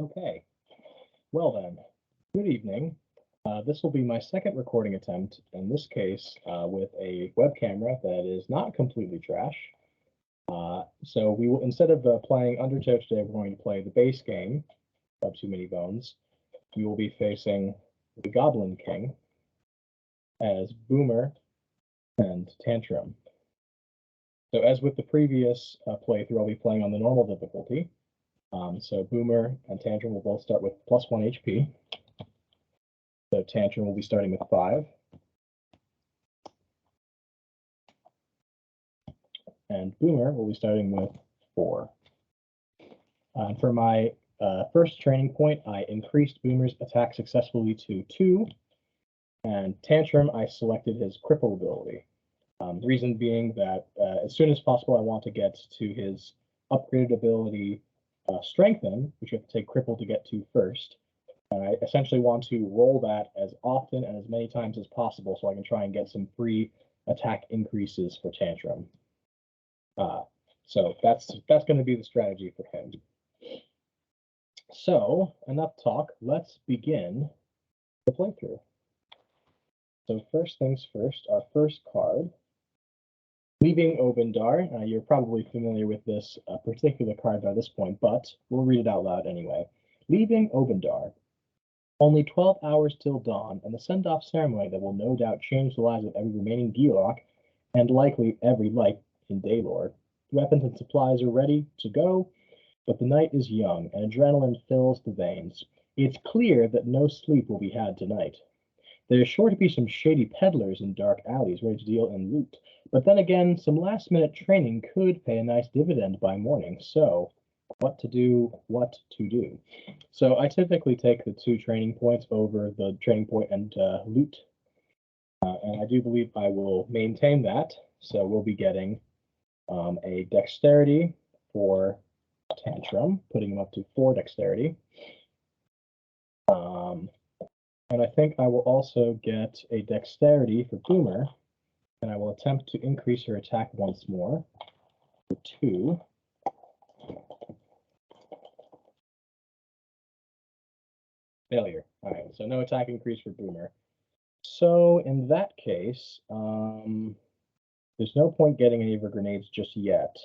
Okay, well then, good evening. This will be my second recording attempt, in this case with a web camera that is not completely trash. So we will, instead of playing Undertow today, we're going to play the base game of Too Many Bones. We will be facing the Goblin King as Boomer and Tantrum. So as with the previous playthrough, I'll be playing on the normal difficulty. So Boomer and Tantrum will both start with +1 HP. So Tantrum will be starting with 5. And Boomer will be starting with 4. For my first training point, I increased Boomer's attack successfully to 2. And Tantrum, I selected his cripple ability. The reason being that as soon as possible, I want to get to his upgraded ability, Strengthen, which you have to take cripple to get to first. And I essentially want to roll that as often and as many times as possible so I can try and get some free attack increases for Tantrum. So that's going to be the strategy for him. So enough talk, let's begin the playthrough. So first things first, our first card, Leaving Obendar. You're probably familiar with this particular card by this point, but we'll read it out loud anyway. Leaving Obendar. Only 12 hours till dawn, and the send-off ceremony that will no doubt change the lives of every remaining Geolock, and likely every life in Daylor. Weapons and supplies are ready to go, but the night is young, and adrenaline fills the veins. It's clear that no sleep will be had tonight. There's sure to be some shady peddlers in dark alleys ready to deal in loot, but then again, some last-minute training could pay a nice dividend by morning, so what to do. So I typically take the 2 training points over the training point and loot, and I do believe I will maintain that, so we'll be getting a dexterity for Tantrum, putting him up to 4 dexterity. And I think I will also get a dexterity for Boomer, and I will attempt to increase her attack once more for 2. Failure. All right, so no attack increase for Boomer. So in that case, there's no point getting any of her grenades just yet.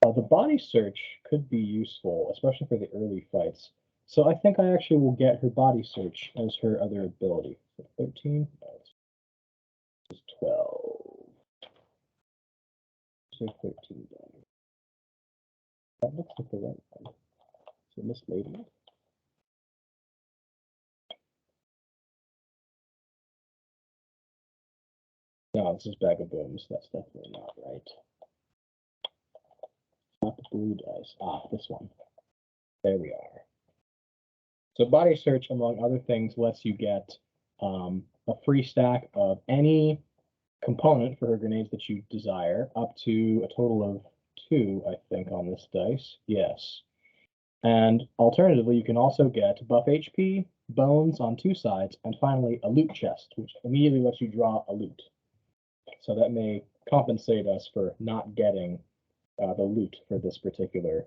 The body search could be useful, especially for the early fights. So I think I actually will get her body search as her other ability. So 13, it's 12. So 13 damage. That looks like the right one. So Miss Lady. No, this is Bag of Booms. That's definitely not right. Not the blue dice. This one. There we are. So body search, among other things, lets you get a free stack of any component for her grenades that you desire, up to a total of 2, I think, on this dice. Yes. And alternatively, you can also get buff HP, bones on 2 sides, and finally a loot chest, which immediately lets you draw a loot. So that may compensate us for not getting the loot for this particular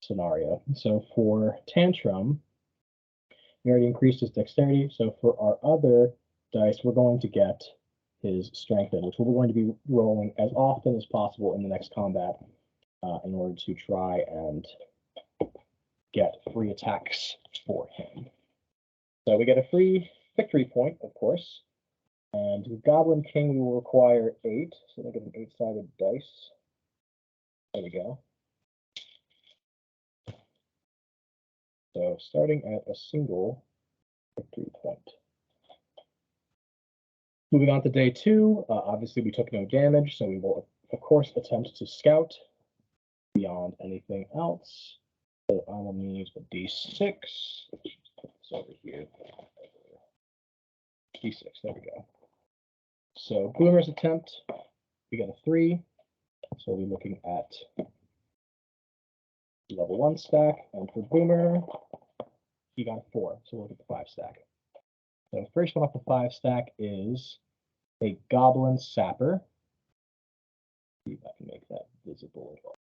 scenario. So for Tantrum, we already increased his dexterity. So for our other dice, we're going to get his strengthen, which we're going to be rolling as often as possible in the next combat in order to try and get free attacks for him. So we get a free victory point, of course. And with Goblin King, we will require 8. So they get an 8-sided dice. There we go. So starting at a single victory point. Moving on to day 2, obviously we took no damage, so we will, of course, attempt to scout beyond anything else. So I will use a D6. Let's put this over here. D6, there we go. So Boomer's attempt, we got a 3. So we'll be looking at level 1 stack, and for Boomer, he got a 4, so we'll look at the 5 stack. So the first one off the 5 stack is a Goblin Sapper. See if I can make that visible at all.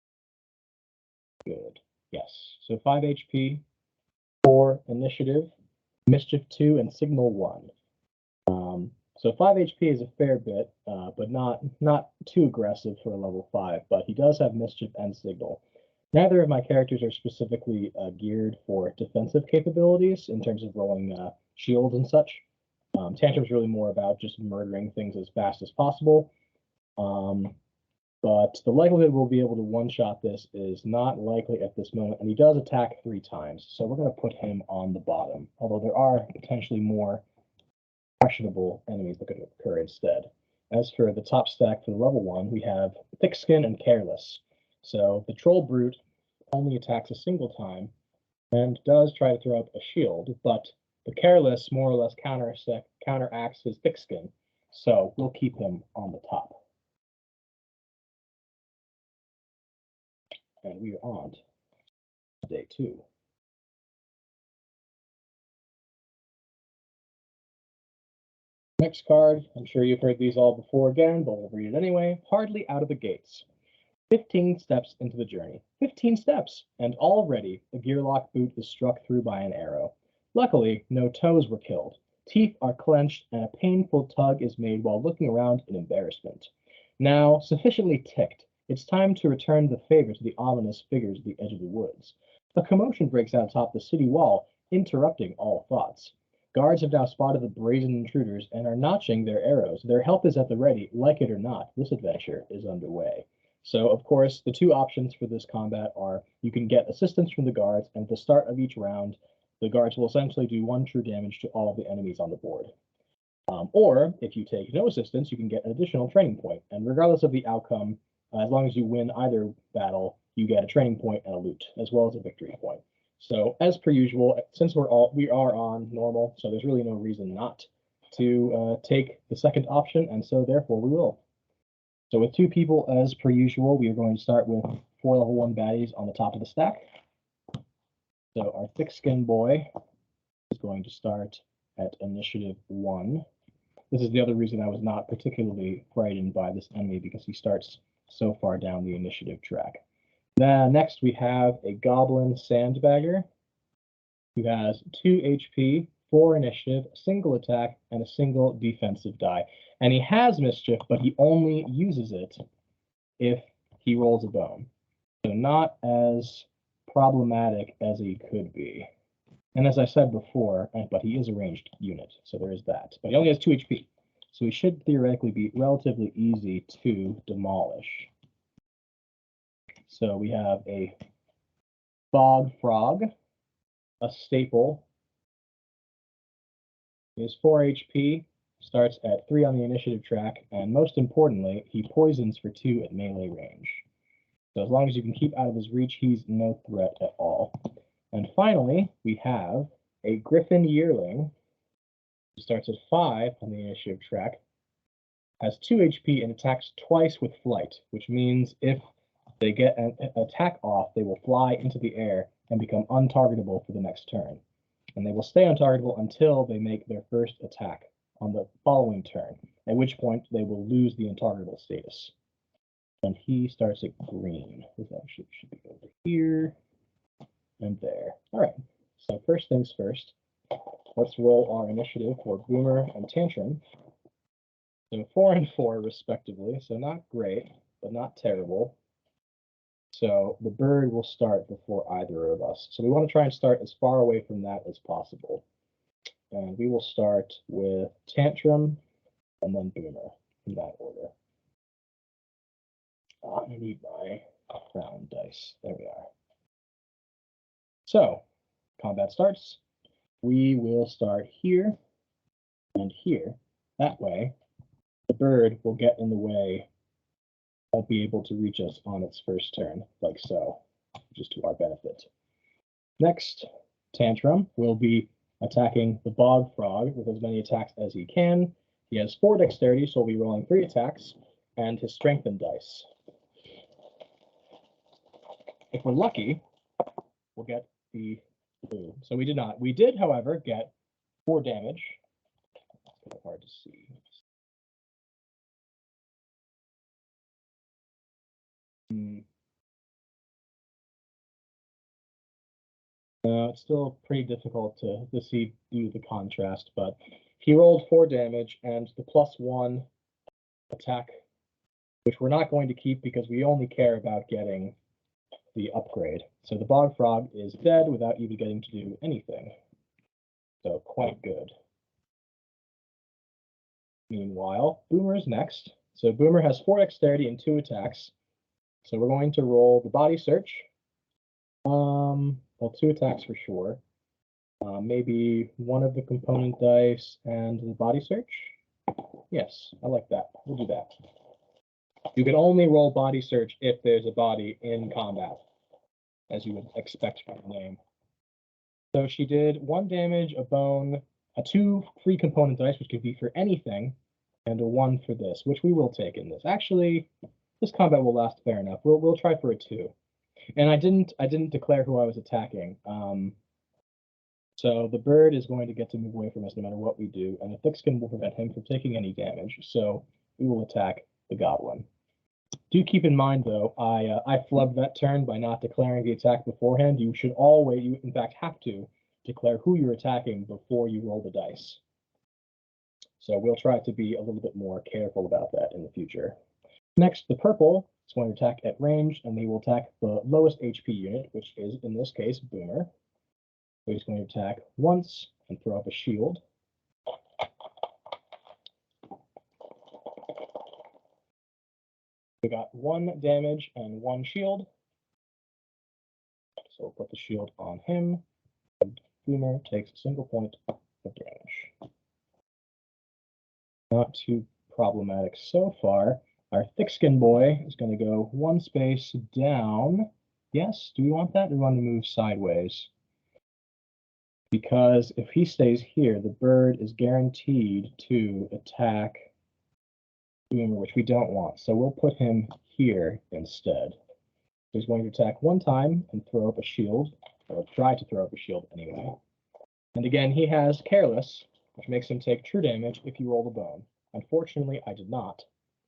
Good. Yes. So 5 HP, 4 initiative, mischief 2, and signal 1. So 5 HP is a fair bit, but not too aggressive for a level 5, but he does have mischief and signal. Neither of my characters are specifically geared for defensive capabilities in terms of rolling shields and such. Tantrum's really more about just murdering things as fast as possible. But the likelihood we'll be able to one-shot this is not likely at this moment, and he does attack 3 times, so we're going to put him on the bottom, although there are potentially more questionable enemies that could occur instead. As for the top stack for the level 1, we have Thick Skin and Careless. So the Troll Brute only attacks a single time and does try to throw up a shield, but the Careless more or less counteracts his Thick Skin, so we'll keep him on the top. And we are on to day 2. Next card, I'm sure you've heard these all before again, but we'll read it anyway. Hardly out of the gates. 15 steps into the journey. 15 steps, and already the Gearlock boot is struck through by an arrow. Luckily, no toes were killed. Teeth are clenched, and a painful tug is made while looking around in embarrassment. Now, sufficiently ticked, it's time to return the favor to the ominous figures at the edge of the woods. A commotion breaks out atop the city wall, interrupting all thoughts. Guards have now spotted the brazen intruders and are notching their arrows. Their help is at the ready. Like it or not, this adventure is underway. So, of course, the 2 options for this combat are you can get assistance from the guards, and at the start of each round, the guards will essentially do 1 true damage to all of the enemies on the board. Or, if you take no assistance, you can get an additional training point. And regardless of the outcome, as long as you win either battle, you get a training point and a loot, as well as a victory point. So, as per usual, since we are on normal, so there's really no reason not to take the second option, and so therefore we will. So with 2 people, as per usual, we are going to start with 4 level 1 baddies on the top of the stack. So our Thick Skin boy is going to start at initiative 1. This is the other reason I was not particularly frightened by this enemy, because he starts so far down the initiative track. Then next we have a Goblin Sandbagger who has 2 HP, 4 initiative, a single attack, and a single defensive die. And he has mischief, but he only uses it if he rolls a bone. So not as problematic as he could be. And as I said before, but he is a ranged unit, so there is that. But he only has 2 HP, so he should theoretically be relatively easy to demolish. So we have a Bog Frog, a staple. He has 4 HP, starts at 3 on the initiative track, and most importantly, he poisons for 2 at melee range. So as long as you can keep out of his reach, he's no threat at all. And finally, we have a Griffin Yearling, who starts at 5 on the initiative track, has 2 HP, and attacks twice with flight, which means if they get an attack off, they will fly into the air and become untargetable for the next turn. And they will stay untargetable until they make their first attack on the following turn, at which point they will lose the untargetable status. And he starts at green. This actually should be over here and there. All right, so first things first, let's roll our initiative for Boomer and Tantrum. So 4 and 4 respectively, so not great, but not terrible. So the bird will start before either of us. So we want to try and start as far away from that as possible. And we will start with Tantrum and then Boomer in that order. I need my round dice. There we are. So combat starts. We will start here and here. That way, the bird will get in the way of be able to reach us on its first turn, like so, just to our benefit. Next, Tantrum will be attacking the Bog Frog with as many attacks as he can. He has 4 dexterity, so we'll be rolling 3 attacks, and his strengthened dice. If we're lucky, we'll get the blue. So we did not. We did, however, get 4 damage. It's kind of hard to see. It's still pretty difficult to see due to the contrast, but he rolled 4 damage and the +1 attack, which we're not going to keep because we only care about getting the upgrade. So the Bog Frog is dead without even getting to do anything. So quite good. Meanwhile, Boomer is next. So Boomer has 4 dexterity and 2 attacks. So we're going to roll the body search. Well, 2 attacks for sure. Maybe one of the component dice and the body search. Yes, I like that. We'll do that. You can only roll body search if there's a body in combat, as you would expect from the name. So she did 1 damage, a bone, a 2 free component dice, which could be for anything, and a 1 for this, which we will take in this. Actually, this combat will last fair enough. We'll try for a 2. And I didn't declare who I was attacking. So the bird is going to get to move away from us no matter what we do, and the thick skin will prevent him from taking any damage. So we will attack the goblin. Do keep in mind, though, I flubbed that turn by not declaring the attack beforehand. You should always, you in fact have to, declare who you're attacking before you roll the dice. So we'll try to be a little bit more careful about that in the future. Next, the purple is going to attack at range, and they will attack the lowest HP unit, which is, in this case, Boomer. So he's going to attack once and throw up a shield. We got 1 damage and 1 shield. So we'll put the shield on him. And Boomer takes a single point of damage. Not too problematic so far. Our thick-skinned boy is going to go 1 space down. Yes, do we want that? Or do we want to move sideways? Because if he stays here, the bird is guaranteed to attack Boomer, which we don't want. So we'll put him here instead. So he's going to attack 1 time and throw up a shield, or try to throw up a shield anyway. And again, he has Careless, which makes him take true damage if you roll the bone. Unfortunately, I did not.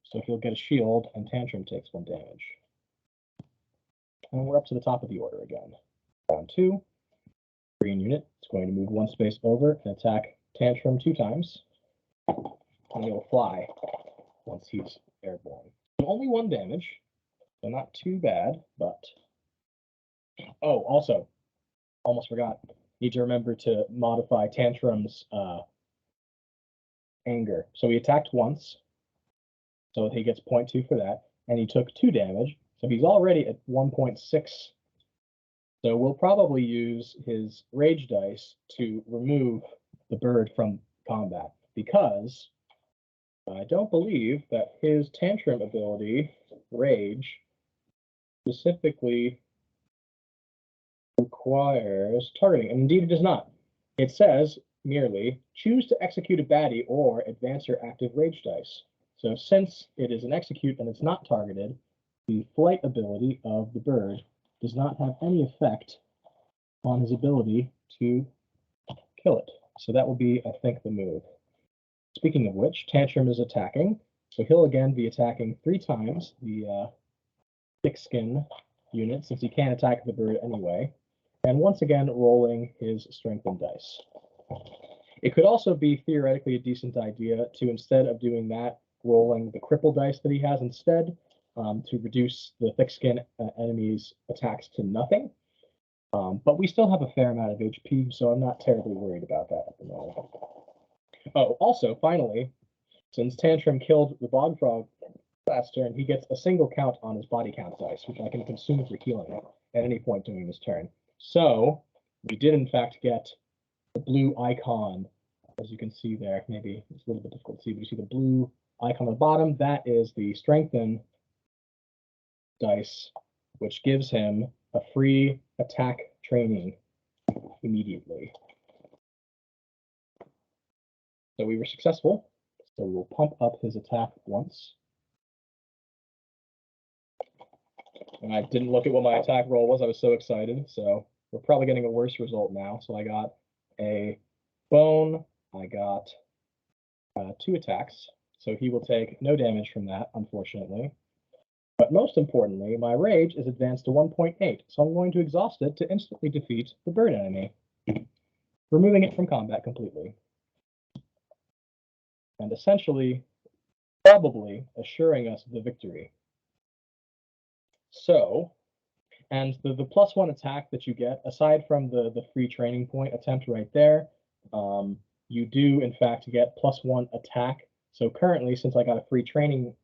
So he'll get a shield, and Tantrum takes 1 damage. And we're up to the top of the order again. Round 2. Green unit is going to move 1 space over and attack Tantrum 2 times. And he'll fly once he's airborne. So only 1 damage, so not too bad, but... Oh, also, almost forgot. Need to remember to modify Tantrum's anger. So he attacked once, so he gets 0.2 for that, and he took 2 damage, so he's already at 1.6. So we'll probably use his rage dice to remove the bird from combat, because I don't believe that his Tantrum ability, Rage, specifically requires targeting, and indeed it does not. It says merely, choose to execute a baddie or advance your active rage dice. So since it is an execute and it's not targeted, the flight ability of the bird does not have any effect on his ability to kill it. So that will be, I think, the move. Speaking of which, Tantrum is attacking. So he'll again be attacking 3 times the thick skin unit, since he can't attack the bird anyway. And once again, rolling his strengthened dice. It could also be theoretically a decent idea to, instead of doing that, rolling the cripple dice that he has instead, to reduce the thick skin enemy's attacks to nothing. But we still have a fair amount of HP, so I'm not terribly worried about that at the moment. Oh, also, finally, since Tantrum killed the Bog Frog last turn, he gets a single count on his body count dice, which I can consume for healing at any point during this turn. So we did, in fact, get the blue icon, as you can see there. Maybe it's a little bit difficult to see, but you see the blue icon on the bottom. That is the strengthen dice, which gives him a free attack training immediately. So we were successful. So we'll pump up his attack once. And I didn't look at what my attack roll was. I was so excited. So we're probably getting a worse result now. So I got a bone. I got 2 attacks. So he will take no damage from that, unfortunately. But most importantly, my rage is advanced to 1.8, so I'm going to exhaust it to instantly defeat the bird enemy, removing it from combat completely. And essentially, probably assuring us the victory. So, and the +1 attack that you get, aside from the free training point attempt right there, you do in fact get +1 attack. So currently, since I got a free training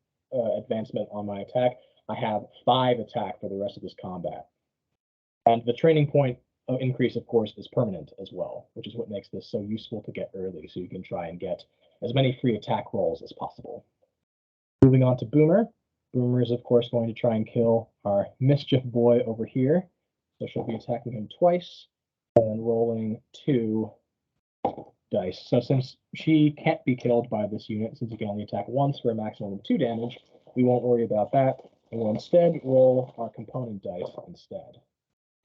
advancement on my attack, I have 5 attack for the rest of this combat. And the training point increase, of course, is permanent as well, which is what makes this so useful to get early, so you can try and get as many free attack rolls as possible. Moving on to Boomer. Boomer is, of course, going to try and kill our mischief boy over here. So she'll be attacking him twice and then rolling 2 dice. So since she can't be killed by this unit, since you can only attack once for a maximum of 2 damage, we won't worry about that. And we'll instead roll our component dice instead.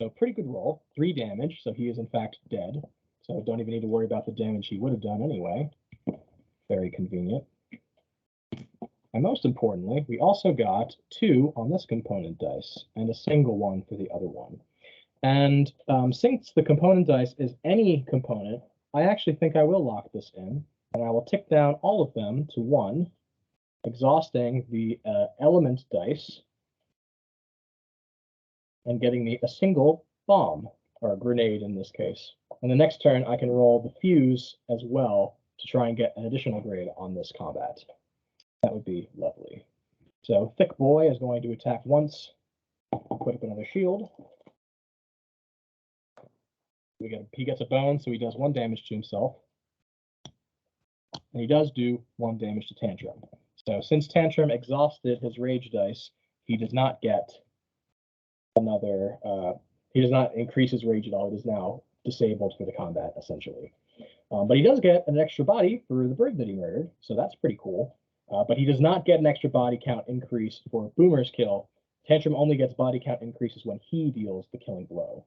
So pretty good roll, 3 damage, so he is in fact dead. So don't even need to worry about the damage he would have done anyway. Very convenient. And most importantly, we also got 2 on this component dice and a single one for the other one. And since the component dice is any component, I actually think I will lock this in, and I will tick down all of them to 1, exhausting the element dice and getting me a single bomb, or a grenade in this case. And the next turn, I can roll the fuse as well to try and get an additional grade on this combat. That would be lovely. So Thick Boy is going to attack once, put up another shield. He gets a bone, so he does 1 damage to himself. And he does do 1 damage to Tantrum. So since Tantrum exhausted his rage dice, he does not get another, he does not increase his rage at all. It is now disabled for the combat, essentially. But he does get an extra body for the bird that he murdered, so that's pretty cool. But he does not get an extra body count increase for Boomer's kill. Tantrum only gets body count increases when he deals the killing blow.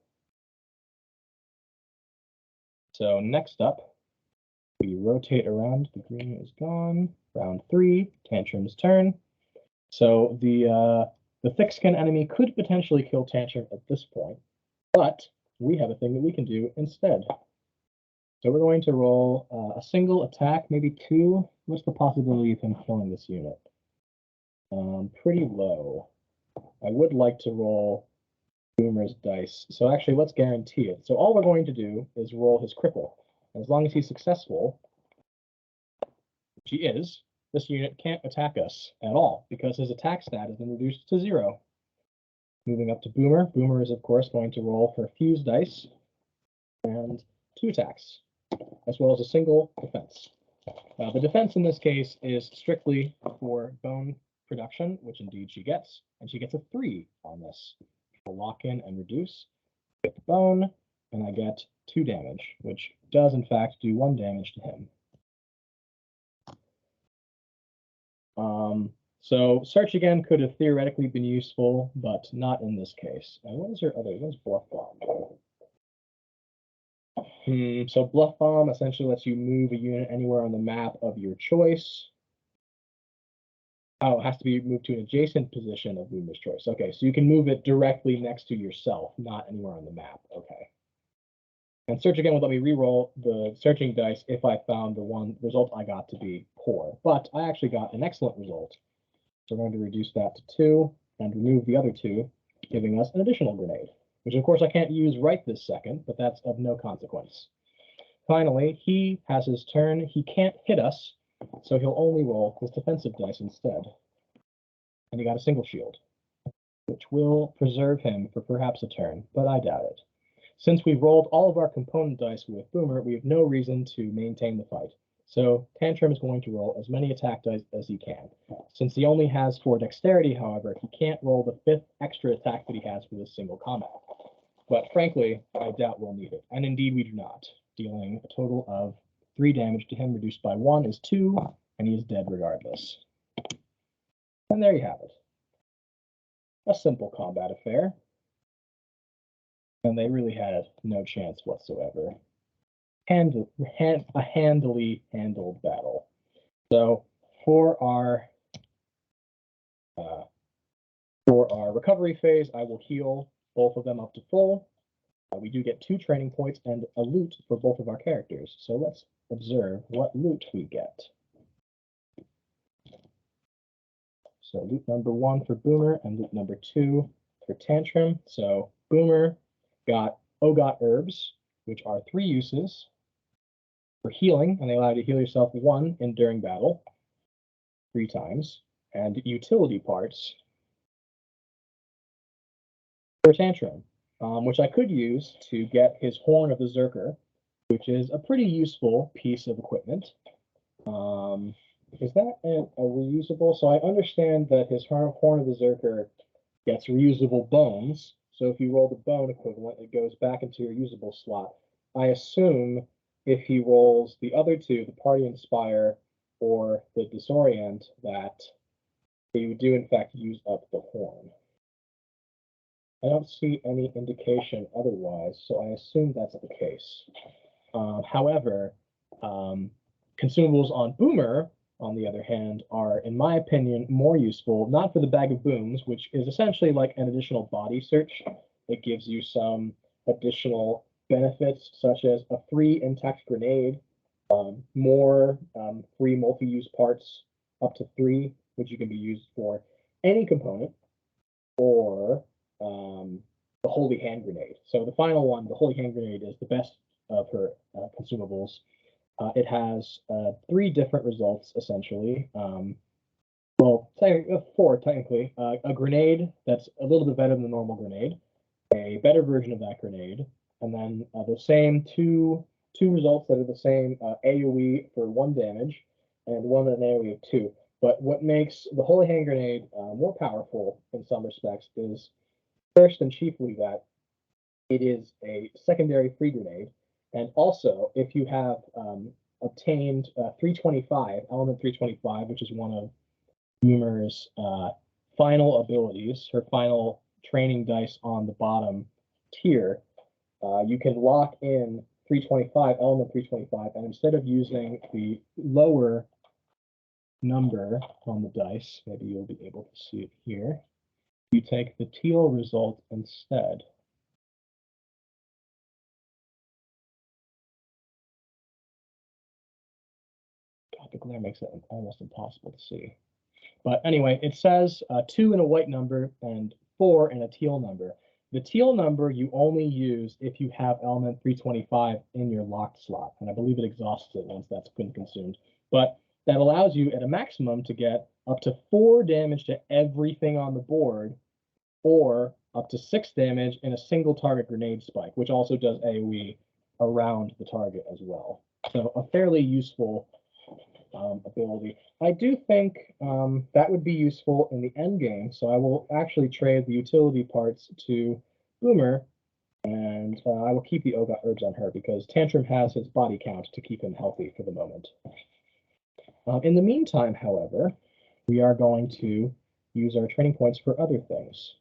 So next up, we rotate around. The green is gone. Round 3, Tantrum's turn. So the thick-skin enemy could potentially kill Tantrum at this point, but we have a thing that we can do instead. So we're going to roll a single attack, maybe 2. What's the possibility of him killing this unit? Pretty low. I would like to roll Boomer's dice. So actually, let's guarantee it. So all we're going to do is roll his cripple. As long as he's successful, which he is, this unit can't attack us at all because his attack stat has been reduced to 0. Moving up to Boomer. Boomer is, of course, going to roll for fuse dice and 2 attacks, as well as a single defense. The defense in this case is strictly for bone production, which indeed she gets, and she gets a 3 on this. We'll lock in and reduce, get the bone, and I get 2 damage, which does in fact do 1 damage to him. So Search Again could have theoretically been useful, but not in this case. And what is her other? What is Bluff Bomb? So Bluff Bomb essentially lets you move a unit anywhere on the map of your choice. Oh, it has to be moved to an adjacent position of Boomer's choice. Okay, so you can move it directly next to yourself, not anywhere on the map. Okay. And Search Again would let me re-roll the searching dice if I found the one result I got to be poor. But I actually got an excellent result. So we're going to reduce that to 2 and remove the other 2, giving us an additional grenade, which of course I can't use right this second, but that's of no consequence. Finally, he has his turn. He can't hit us, so he'll only roll his defensive dice instead. And he got a single shield, which will preserve him for perhaps a turn, but I doubt it. Since we've rolled all of our component dice with Boomer, we have no reason to maintain the fight. So Tantrum is going to roll as many attack dice as he can. Since he only has 4 dexterity, however, he can't roll the 5th extra attack that he has for this single combat. But frankly, I doubt we'll need it. And indeed we do not, dealing a total of 3 damage to him, reduced by 1 is 2, and he is dead regardless. And there you have it. A simple combat affair. And they really had no chance whatsoever. A handily handled battle. So for our For our recovery phase, I will heal both of them up to full. We do get 2 training points and a loot for both of our characters. So let's observe what loot we get. So loot number 1 for Boomer and loot number 2 for Tantrum. So Boomer got Ogot herbs, which are 3 uses for healing, and they allow you to heal yourself 1 during battle 3 times, and utility parts for Tantrum, which I could use to get his Horn of the Zerker, which is a pretty useful piece of equipment. Is that a reusable? So I understand that his Horn of the Zerker gets reusable bones. So if you roll the bone equivalent, it goes back into your usable slot. I assume if he rolls the other 2, the Party Inspire or the Disorient, that he would do in fact use up the horn. I don't see any indication otherwise, so I assume that's the case. However, consumables on Boomer, on the other hand, are, in my opinion, more useful, not for the Bag of Booms, which is essentially like an additional body search. It gives you some additional benefits, such as a free intact grenade, more free multi-use parts, up to 3, which you can be used for any component, or the Holy Hand Grenade. So the final one, the Holy Hand Grenade, is the best of her consumables. It has 3 different results, essentially. Well, 4 technically. A grenade that's a little bit better than the normal grenade, a better version of that grenade, and then the same two results that are the same AoE for 1 damage, and one an AoE of 2. But what makes the Holy Hand Grenade more powerful in some respects is first and chiefly that it is a secondary free grenade, and also if you have obtained 325, element 325, which is one of Boomer's final abilities, her final training dice on the bottom tier, you can lock in 325, element 325, and instead of using the lower number on the dice, maybe you'll be able to see it here, you take the teal result instead. God, the glare makes it almost impossible to see. But anyway, it says 2 in a white number and 4 in a teal number. The teal number you only use if you have element 325 in your locked slot, and I believe it exhausts it once that's been consumed. But that allows you at a maximum to get up to 4 damage to everything on the board, or up to 6 damage in a single target grenade spike, which also does AoE around the target as well. So a fairly useful ability. I do think that would be useful in the end game, so I will actually trade the utility parts to Boomer, and I will keep the Ogot herbs on her because Tantrum has his body count to keep him healthy for the moment. In the meantime, however, we are going to use our training points for other things.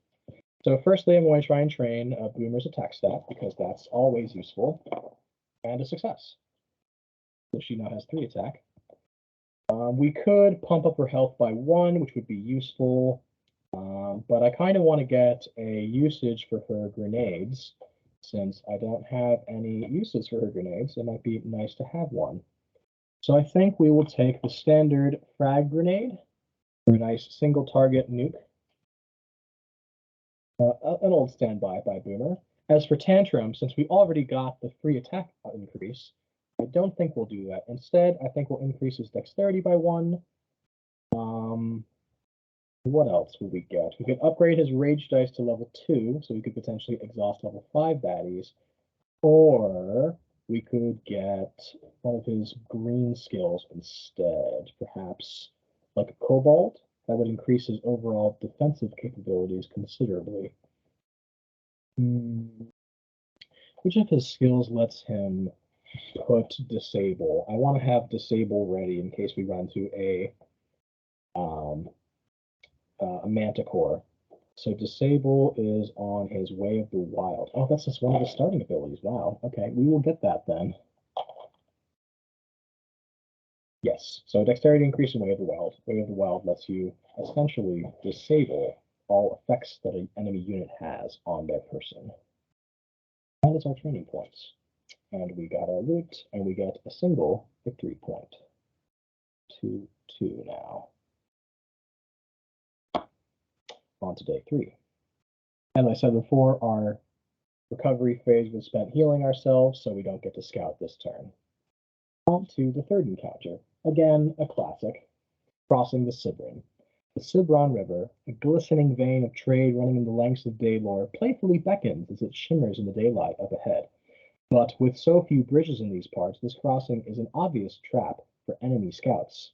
So firstly, I'm going to try and train Boomer's attack stat because that's always useful, and a success. So she now has 3 attack. We could pump up her health by 1, which would be useful, but I kind of want to get a usage for her grenades. Since I don't have any uses for her grenades, it might be nice to have one. So I think we will take the standard frag grenade for a nice single target nuke. An old standby by Boomer. As for Tantrum, since we already got the free attack increase, I don't think we'll do that. Instead, I think we'll increase his dexterity by 1. What else would we get? We could upgrade his rage dice to level 2, so we could potentially exhaust level 5 baddies. Or we could get one of his green skills instead. Perhaps like a Cobalt. That would increase his overall defensive capabilities considerably. Which of his skills lets him put disable? I want to have disable ready in case we run into a manticore. So disable is on his Way of the Wild. Oh, that's just one of his starting abilities. Wow. Okay, we will get that then. Yes. So dexterity increase in Way of the Wild. Way of the Wild lets you essentially disable all effects that an enemy unit has on their person. That is our training points. And we got our loot, and we get a single victory point. 2-2 now. On to day 3. As I said before, our recovery phase was spent healing ourselves, so we don't get to scout this turn. On to the third encounter. Again, a classic, crossing the Sibron. The Sibron River, a glistening vein of trade running in the lengths of Daylor, playfully beckons as it shimmers in the daylight up ahead. But with so few bridges in these parts, this crossing is an obvious trap for enemy scouts.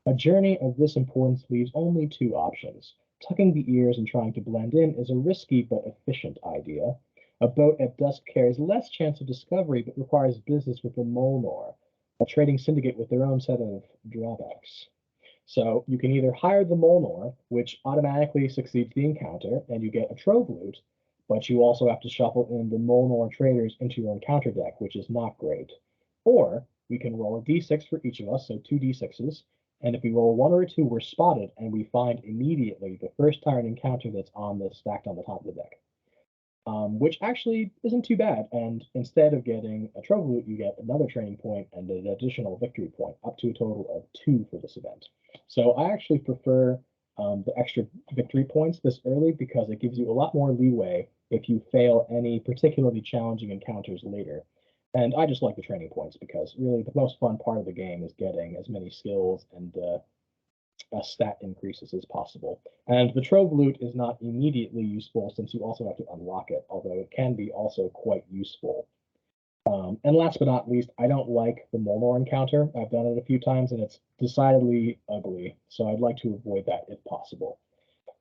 A journey of this importance leaves only 2 options. Tucking the ears and trying to blend in is a risky but efficient idea. A boat at dusk carries less chance of discovery but requires business with the Molnor, a trading syndicate with their own set of drawbacks. So you can either hire the Molnor, which automatically succeeds the encounter, and you get a trove loot, but you also have to shuffle in the Molnor traders into your encounter deck, which is not great. Or we can roll a d6 for each of us, so 2 d6s, and if we roll 1 or a 2, we're spotted, and we find immediately the first tyrant encounter that's stacked on the top of the deck. Which actually isn't too bad, and instead of getting a trove loot, you get another training point and an additional victory point, up to a total of 2 for this event. So I actually prefer the extra victory points this early because it gives you a lot more leeway if you fail any particularly challenging encounters later. And I just like the training points because really the most fun part of the game is getting as many skills and stat increases as possible. And the trove loot is not immediately useful since you also have to unlock it, although it can be also quite useful. And last but not least, I don't like the Molnor encounter. I've done it a few times and it's decidedly ugly, so I'd like to avoid that if possible.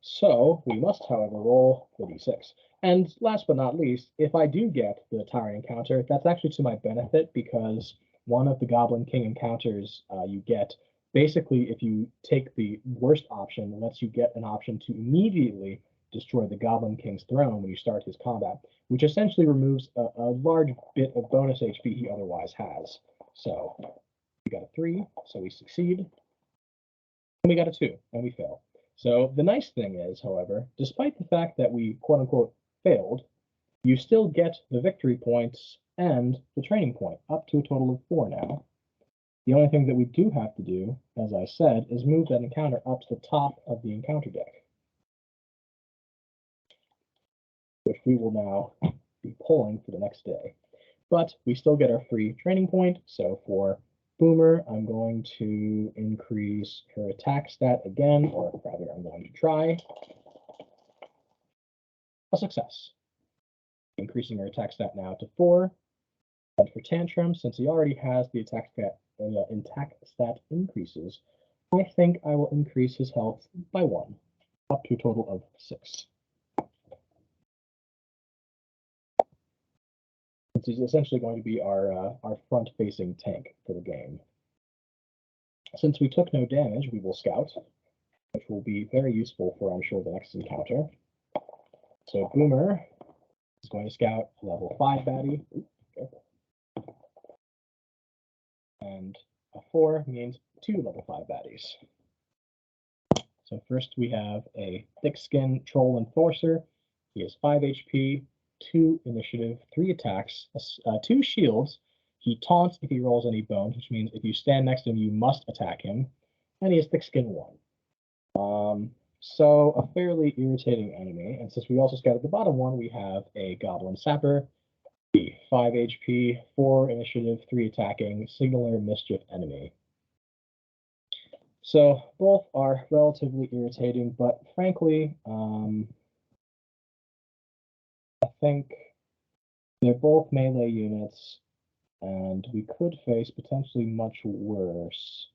So we must, however, roll the d6. And last but not least, if I do get the tyrant encounter, that's actually to my benefit because one of the Goblin King encounters you get, basically, if you take the worst option, it lets you get an option to immediately destroy the Goblin King's throne when you start his combat, which essentially removes a large bit of bonus HP he otherwise has. So we got a 3, so we succeed. And we got a 2, and we fail. So the nice thing is, however, despite the fact that we quote-unquote failed, you still get the victory points and the training point, up to a total of 4 now. The only thing that we do have to do, as I said, is move that encounter up to the top of the encounter deck, which we will now be pulling for the next day. But we still get our free training point, so for Boomer, I'm going to increase her attack stat again, or rather, I'm going to try. A success. Increasing her attack stat now to 4. And for Tantrum, since he already has the attack stat increases, I think I will increase his health by 1, up to a total of 6. This is essentially going to be our front-facing tank for the game. Since we took no damage, we will scout, which will be very useful for, I'm sure, the next encounter. So Boomer is going to scout a level 5 baddie. And a 4 means 2 level 5 baddies. So first we have a thick-skinned troll enforcer. He has 5 HP, 2 initiative, 3 attacks, 2 shields. He taunts if he rolls any bones, which means if you stand next to him, you must attack him. And he has thick skin 1. So a fairly irritating enemy. And since we also scouted the bottom one, we have a Goblin Sapper, 5 HP, 4 initiative, 3 attacking, signaler mischief enemy. So both are relatively irritating, but frankly, I think they're both melee units, and we could face potentially much worse.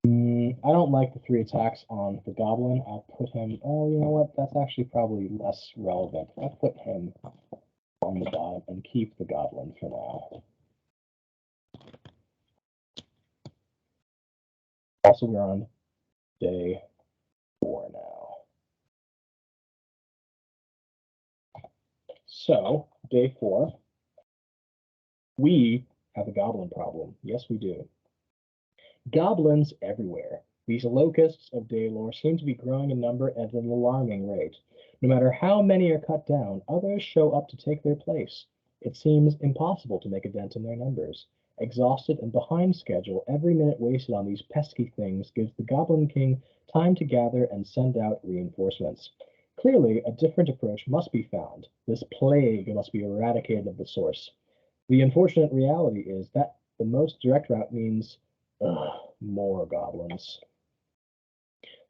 I don't like the 3 attacks on the Goblin. I'll put him, oh, you know what? That's actually probably less relevant. I'll put him on the bottom and keep the Goblin for now. Also, we're on day 4 now. So, day 4, we have a goblin problem. Yes, we do. Goblins everywhere. These locusts of Daylor seem to be growing in number at an alarming rate. No matter how many are cut down, others show up to take their place. It seems impossible to make a dent in their numbers. Exhausted and behind schedule, every minute wasted on these pesky things gives the Goblin King time to gather and send out reinforcements. Clearly, a different approach must be found. This plague must be eradicated at the source. The unfortunate reality is that the most direct route means more goblins.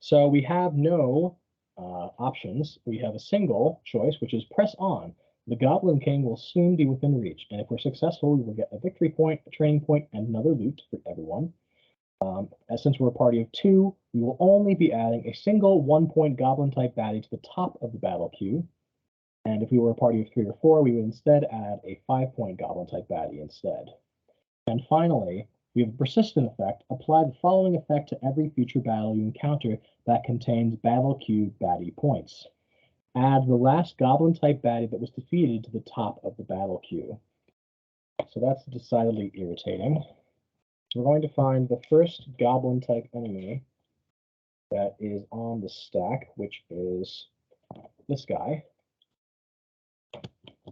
So we have no options. We have a single choice, which is press on. The Goblin King will soon be within reach, and if we're successful, we will get a victory point, a training point, and another loot for everyone. Since we're a party of 2, we will only be adding a single 1-point Goblin-type baddie to the top of the battle queue. And if we were a party of 3 or 4, we would instead add a 5-point Goblin-type baddie instead. And finally, we have a persistent effect. Apply the following effect to every future battle you encounter that contains battle queue baddie points. Add the last Goblin-type baddie that was defeated to the top of the battle queue. So that's decidedly irritating. We're going to find the first Goblin-type enemy that is on the stack, which is this guy.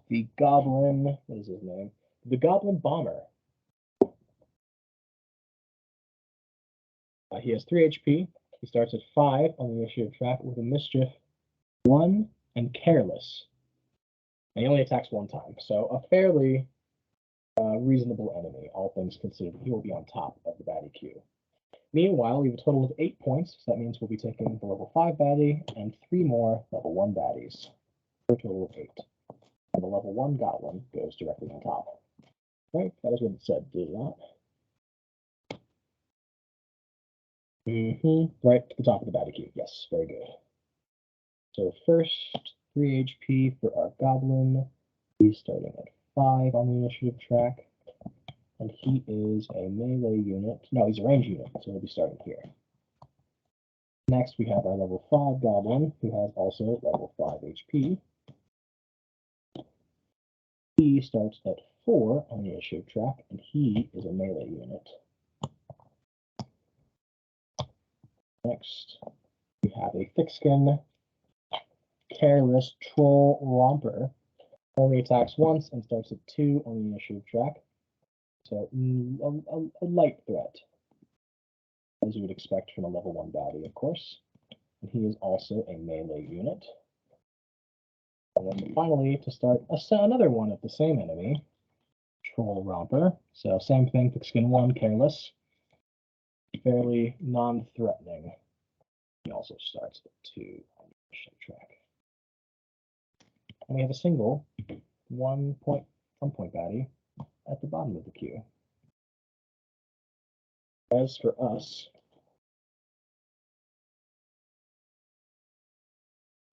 The Goblin, what is his name? The Goblin Bomber. He has 3 HP. He starts at 5 on the initiative track with a Mischief 1 and Careless. And he only attacks 1 time, so a fairly reasonable enemy, all things considered. He will be on top of the baddie queue. Meanwhile, we have a total of 8 points, so that means we'll be taking the level 5 baddie and 3 more level 1 baddies, for a total of 8. And the level 1 Goblin goes directly on top. Right, that is what it said, did it not? Right to the top of the baddie queue. Yes, very good. So first, 3 HP for our Goblin. He's starting at 5 on the initiative track. And he is a melee unit. No, he's a range unit, so he'll be starting here. Next, we have our level 5 Goblin, who has also level 5 HP. He starts at 4 on the initiative track, and he is a melee unit. Next, we have a thick-skin, careless troll romper. Only attacks once and starts at 2 on the initiative track. So a light threat, as you would expect from a level 1 baddie, of course. And he is also a melee unit. And then finally, to start another one of the same enemy, Troll Romper. So same thing, thick-skin 1, careless. Fairly non-threatening. He also starts at 2 on the initiative track. And we have a single 1-point baddie at the bottom of the queue. As for us,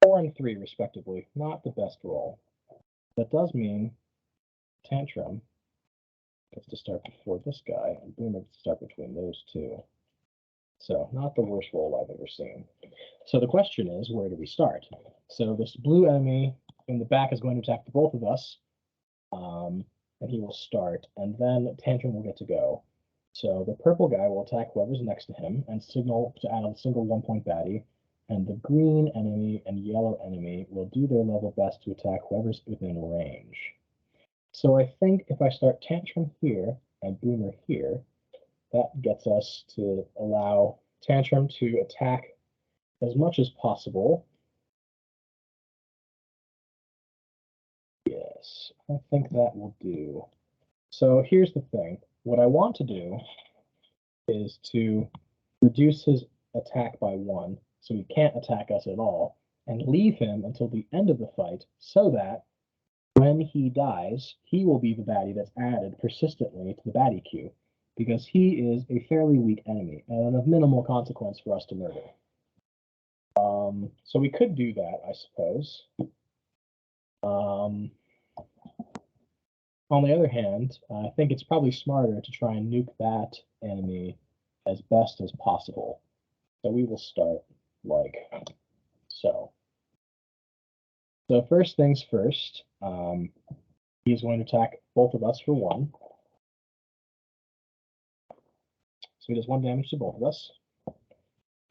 4 and 3 respectively, not the best roll. That does mean Tantrum gets to start before this guy, and Boomer gets to start between those 2. So not the worst roll I've ever seen. So the question is, where do we start? So this blue enemy in the back is going to attack the both of us, and he will start, and then Tantrum will get to go. So the purple guy will attack whoever's next to him and signal to add a single 1-point baddie, and the green enemy and yellow enemy will do their level best to attack whoever's within range. So I think if I start Tantrum here and Boomer here, that gets us to allow Tantrum to attack as much as possible. Yes, I think that will do. So here's the thing. What I want to do is to reduce his attack by 1, so he can't attack us at all, and leave him until the end of the fight, so that when he dies, he will be the baddie that's added persistently to the baddie queue, because he is a fairly weak enemy and of minimal consequence for us to murder. So we could do that, I suppose. On the other hand, I think it's probably smarter to try and nuke that enemy as best as possible. So we will start like so. So first things first, he is going to attack both of us for 1. So he does 1 damage to both of us.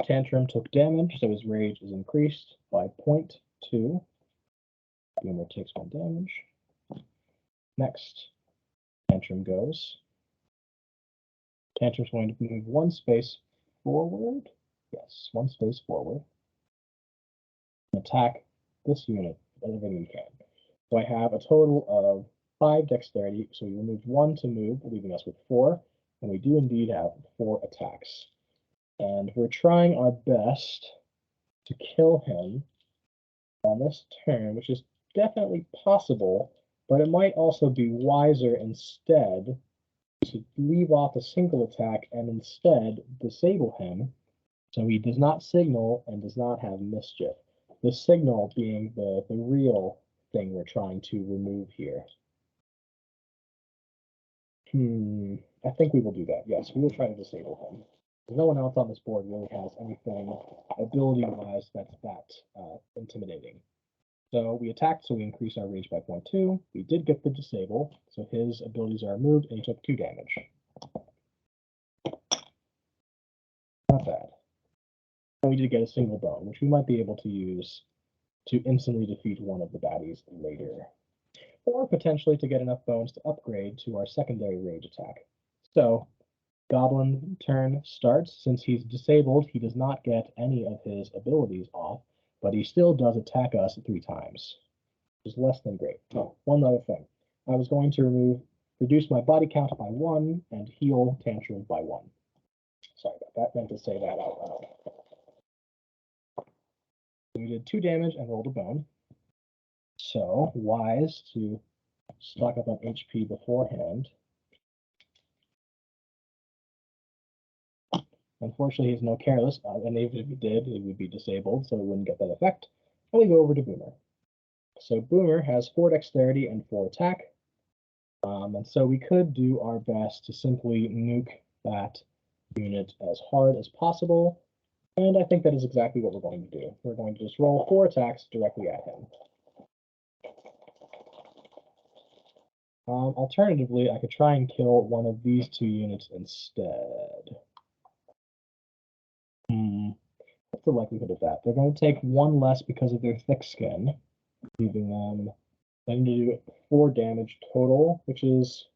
Tantrum took damage, so his rage is increased by 0.2. Boomer takes 1 damage. Next, Tantrum goes. Tantrum's going to move 1 space forward. Yes, 1 space forward. And attack this unit with everything he can. So I have a total of 5 dexterity, so we removed 1 to move, leaving us with 4, and we do indeed have 4 attacks. And we're trying our best to kill him on this turn, which is definitely possible, but it might also be wiser instead to leave off a single attack and instead disable him so he does not signal and does not have mischief. The signal being the real thing we're trying to remove here. I think we will do that. Yes, we will try to disable him. No one else on this board really has anything ability-wise that's that intimidating. So we attacked, so we increased our rage by 0.2. We did get the disable, so his abilities are removed, and he took 2 damage. Not bad. And we did get a single bone, which we might be able to use to instantly defeat one of the baddies later. Or potentially to get enough bones to upgrade to our secondary rage attack. So, Goblin turn starts. Since he's disabled, he does not get any of his abilities off, but he still does attack us 3 times, which is less than great. Oh, one other thing. I was going to reduce my body count by 1 and heal Tantrum by 1. Sorry about that, meant to say that out loud. We did 2 damage and rolled a bone. So, wise to stock up on HP beforehand. Unfortunately, he's no careless, and even if he did, it would be disabled, so it wouldn't get that effect. And we go over to Boomer. So Boomer has 4 dexterity and 4 attack, and so we could do our best to simply nuke that unit as hard as possible, and I think that is exactly what we're going to do. We're going to just roll 4 attacks directly at him. Alternatively, I could try and kill one of these 2 units instead. What's the likelihood of that? They're going to take 1 less because of their thick skin, leaving them then to do 4 damage total, which is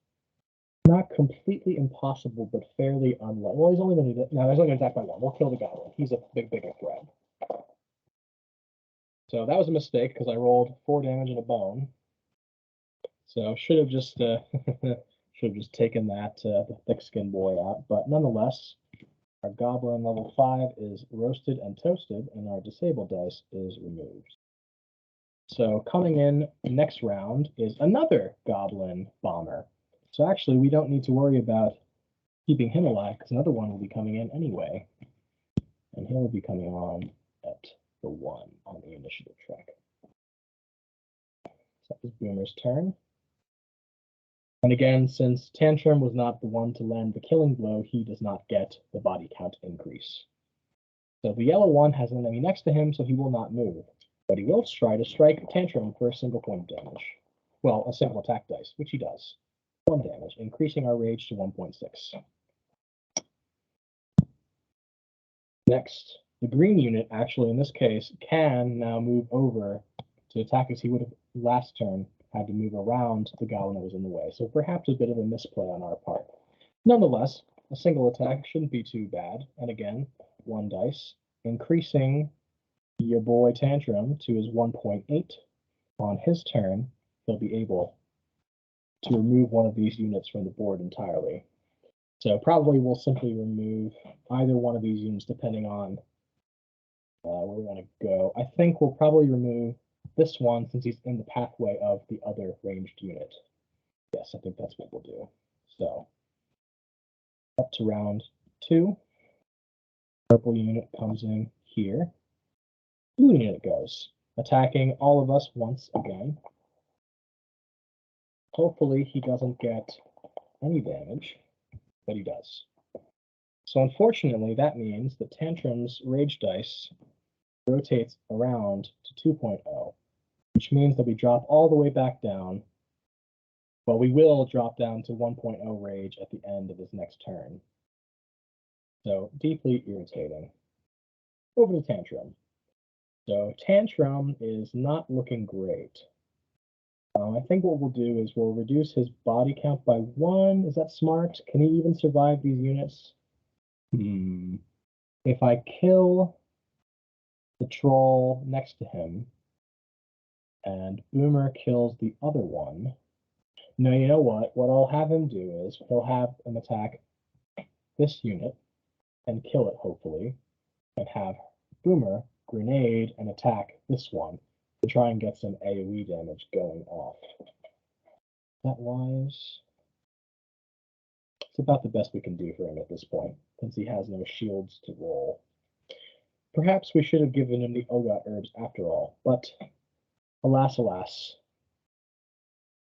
not completely impossible, but fairly unlikely. Well, he's only going to do that. No, he's only going to attack by 1. We'll kill the goblin. He's a bigger threat. So that was a mistake because I rolled 4 damage and a bone. So should have just taken that the thick skin boy out, but nonetheless, our goblin level 5 is roasted and toasted, and our disabled dice is removed. So coming in next round is another goblin bomber. So actually, we don't need to worry about keeping him alive because another one will be coming in anyway, and he'll be coming on at the 1 on the initiative track. So that was Boomer's turn. And again, since Tantrum was not the one to land the killing blow, he does not get the body count increase. So the yellow one has an enemy next to him, so he will not move. But he will try to strike Tantrum for a single point of damage. Well, a single attack dice, which he does. 1 damage, increasing our rage to 1.6. Next, the green unit, actually in this case, can now move over to attack as he would have last turn had to move around the goblin that was in the way. So perhaps a bit of a misplay on our part. Nonetheless, a single attack shouldn't be too bad. And again, 1 dice, increasing your boy Tantrum to his 1.8. On his turn, he'll be able to remove one of these units from the board entirely. So probably we'll simply remove either one of these units depending on where we want to go. I think we'll probably remove this one since he's in the pathway of the other ranged unit. Yes, I think that's what we'll do. So up to round 2. Purple unit comes in here. Blue unit goes, attacking all of us once again. Hopefully he doesn't get any damage, but he does. So unfortunately, that means that Tantrum's rage dice rotates around to 2.0, which means that we drop all the way back down, but we will drop down to 1.0 rage at the end of his next turn. So deeply irritating. over to Tantrum. So Tantrum is not looking great. I think what we'll do is we'll reduce his body count by 1. Is that smart? Can he even survive these units? If I kill the troll next to him and Boomer kills the other one, no, you know what? What I'll have him do is he'll have him attack this unit and kill it, hopefully, and have Boomer grenade and attack this one to try and get some AoE damage going off. That wise, it's about the best we can do for him at this point, since he has no shields to roll. Perhaps we should have given him the Ogot herbs after all, but alas, alas.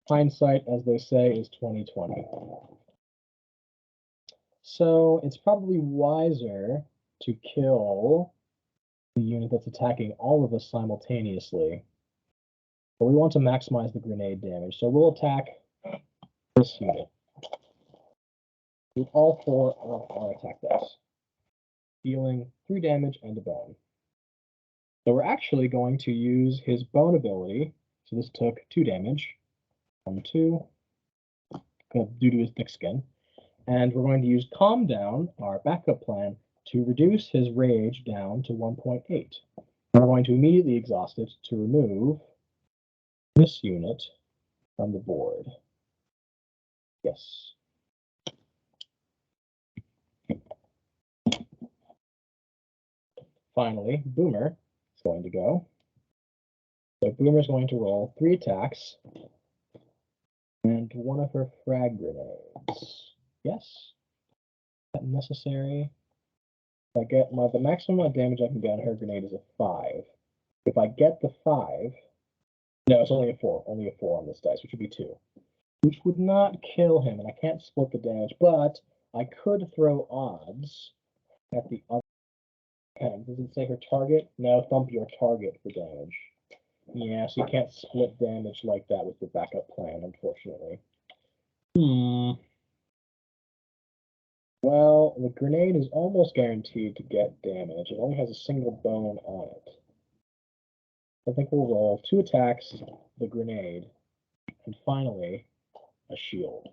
Hindsight, as they say, is 20/20. So it's probably wiser to kill the unit that's attacking all of us simultaneously. But we want to maximize the grenade damage, so we'll attack this unit with all 4 of our attack dice, dealing 3 damage and a bone. So we're actually going to use his bone ability. So this took 2 damage. 1, 2, due to his thick skin. And we're going to use Calm Down, our backup plan, to reduce his rage down to 1.8. We're going to immediately exhaust it to remove this unit from the board. Yes. Finally, Boomer is going to go. So Boomer is going to roll 3 attacks and 1 of her frag grenades. Yes. Is that necessary? If I get the maximum amount of damage I can get on her grenade is a 5. If I get the 5, no, it's only a 4. Only a 4 on this dice, which would be 2. Which would not kill him, and I can't split the damage, but I could throw odds at the other. Does it say her target? No, thump your target for damage. Yeah, so you can't split damage like that with the backup plan, unfortunately. Well, the grenade is almost guaranteed to get damage. It only has a single bone on it. I think we'll roll 2 attacks, the grenade, and finally a shield.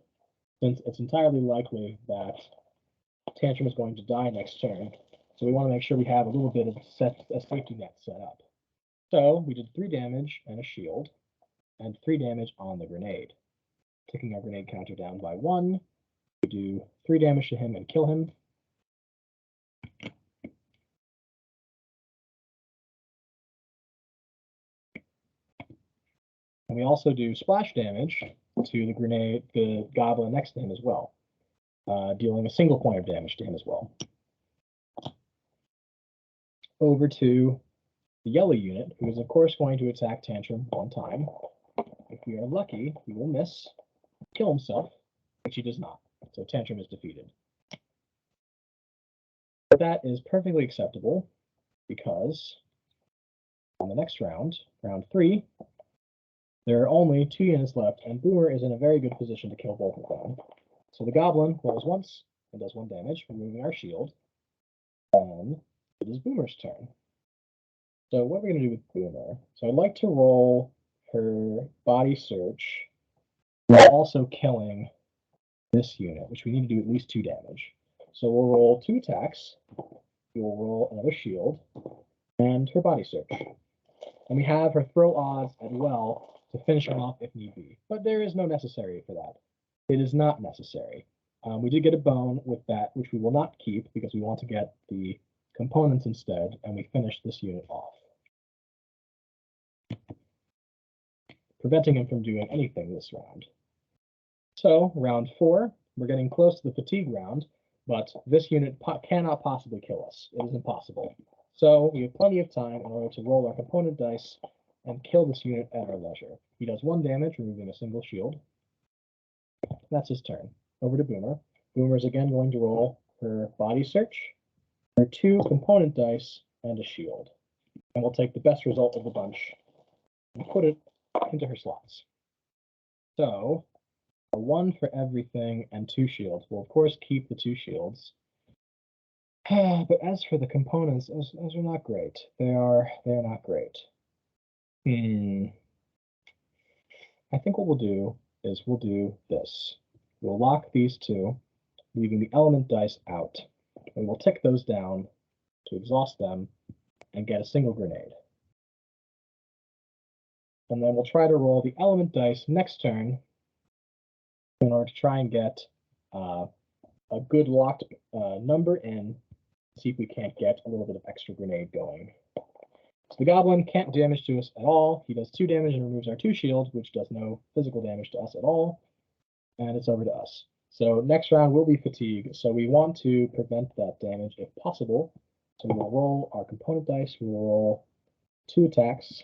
Since it's entirely likely that Tantrum is going to die next turn, so we want to make sure we have a little bit of a safety net set up. So we did 3 damage and a shield, and 3 damage on the grenade. Taking our grenade counter down by 1, we do 3 damage to him and kill him. And we also do splash damage to the goblin next to him as well, dealing a single point of damage to him as well. Over to the yellow unit, who is of course going to attack Tantrum 1 time. If we are lucky, he will miss, kill himself, which he does not. So Tantrum is defeated. But that is perfectly acceptable because on the next round, round 3, there are only 2 units left, and Boomer is in a very good position to kill both of them. So the goblin rolls once and does 1 damage, removing our shield. And it is Boomer's turn. So what we're going to do with Boomer, so I'd like to roll her body search while also killing this unit, which we need to do at least 2 damage. So we'll roll 2 attacks, we'll roll another shield, and her body search. And we have her throw odds as well to finish him off if need be. But there is no necessary for that. It is not necessary. We did get a bone with that, which we will not keep because we want to get the components instead, and we finish this unit off, preventing him from doing anything this round. So, round 4, we're getting close to the fatigue round, but this unit cannot possibly kill us. It is impossible. So, we have plenty of time in order to roll our component dice and kill this unit at our leisure. He does 1 damage, removing a single shield. That's his turn. Over to Boomer. Boomer is again going to roll her body search, her 2 component dice, and a shield. And we'll take the best result of the bunch and put it into her slots. So, a 1 for everything and 2 shields. We'll of course keep the 2 shields. But as for the components, those are not great. They're not great. I think what we'll do is we'll do this. We'll lock these two, leaving the element dice out. And we'll tick those down to exhaust them and get a single grenade. And then we'll try to roll the element dice next turn in order to try and get a good locked number in, see if we can't get a little bit of extra grenade going. So the goblin can't damage to us at all. He does 2 damage and removes our 2 shield, which does no physical damage to us at all. And it's over to us. So next round will be fatigue. So we want to prevent that damage if possible. So we will roll our component dice. We will roll 2 attacks.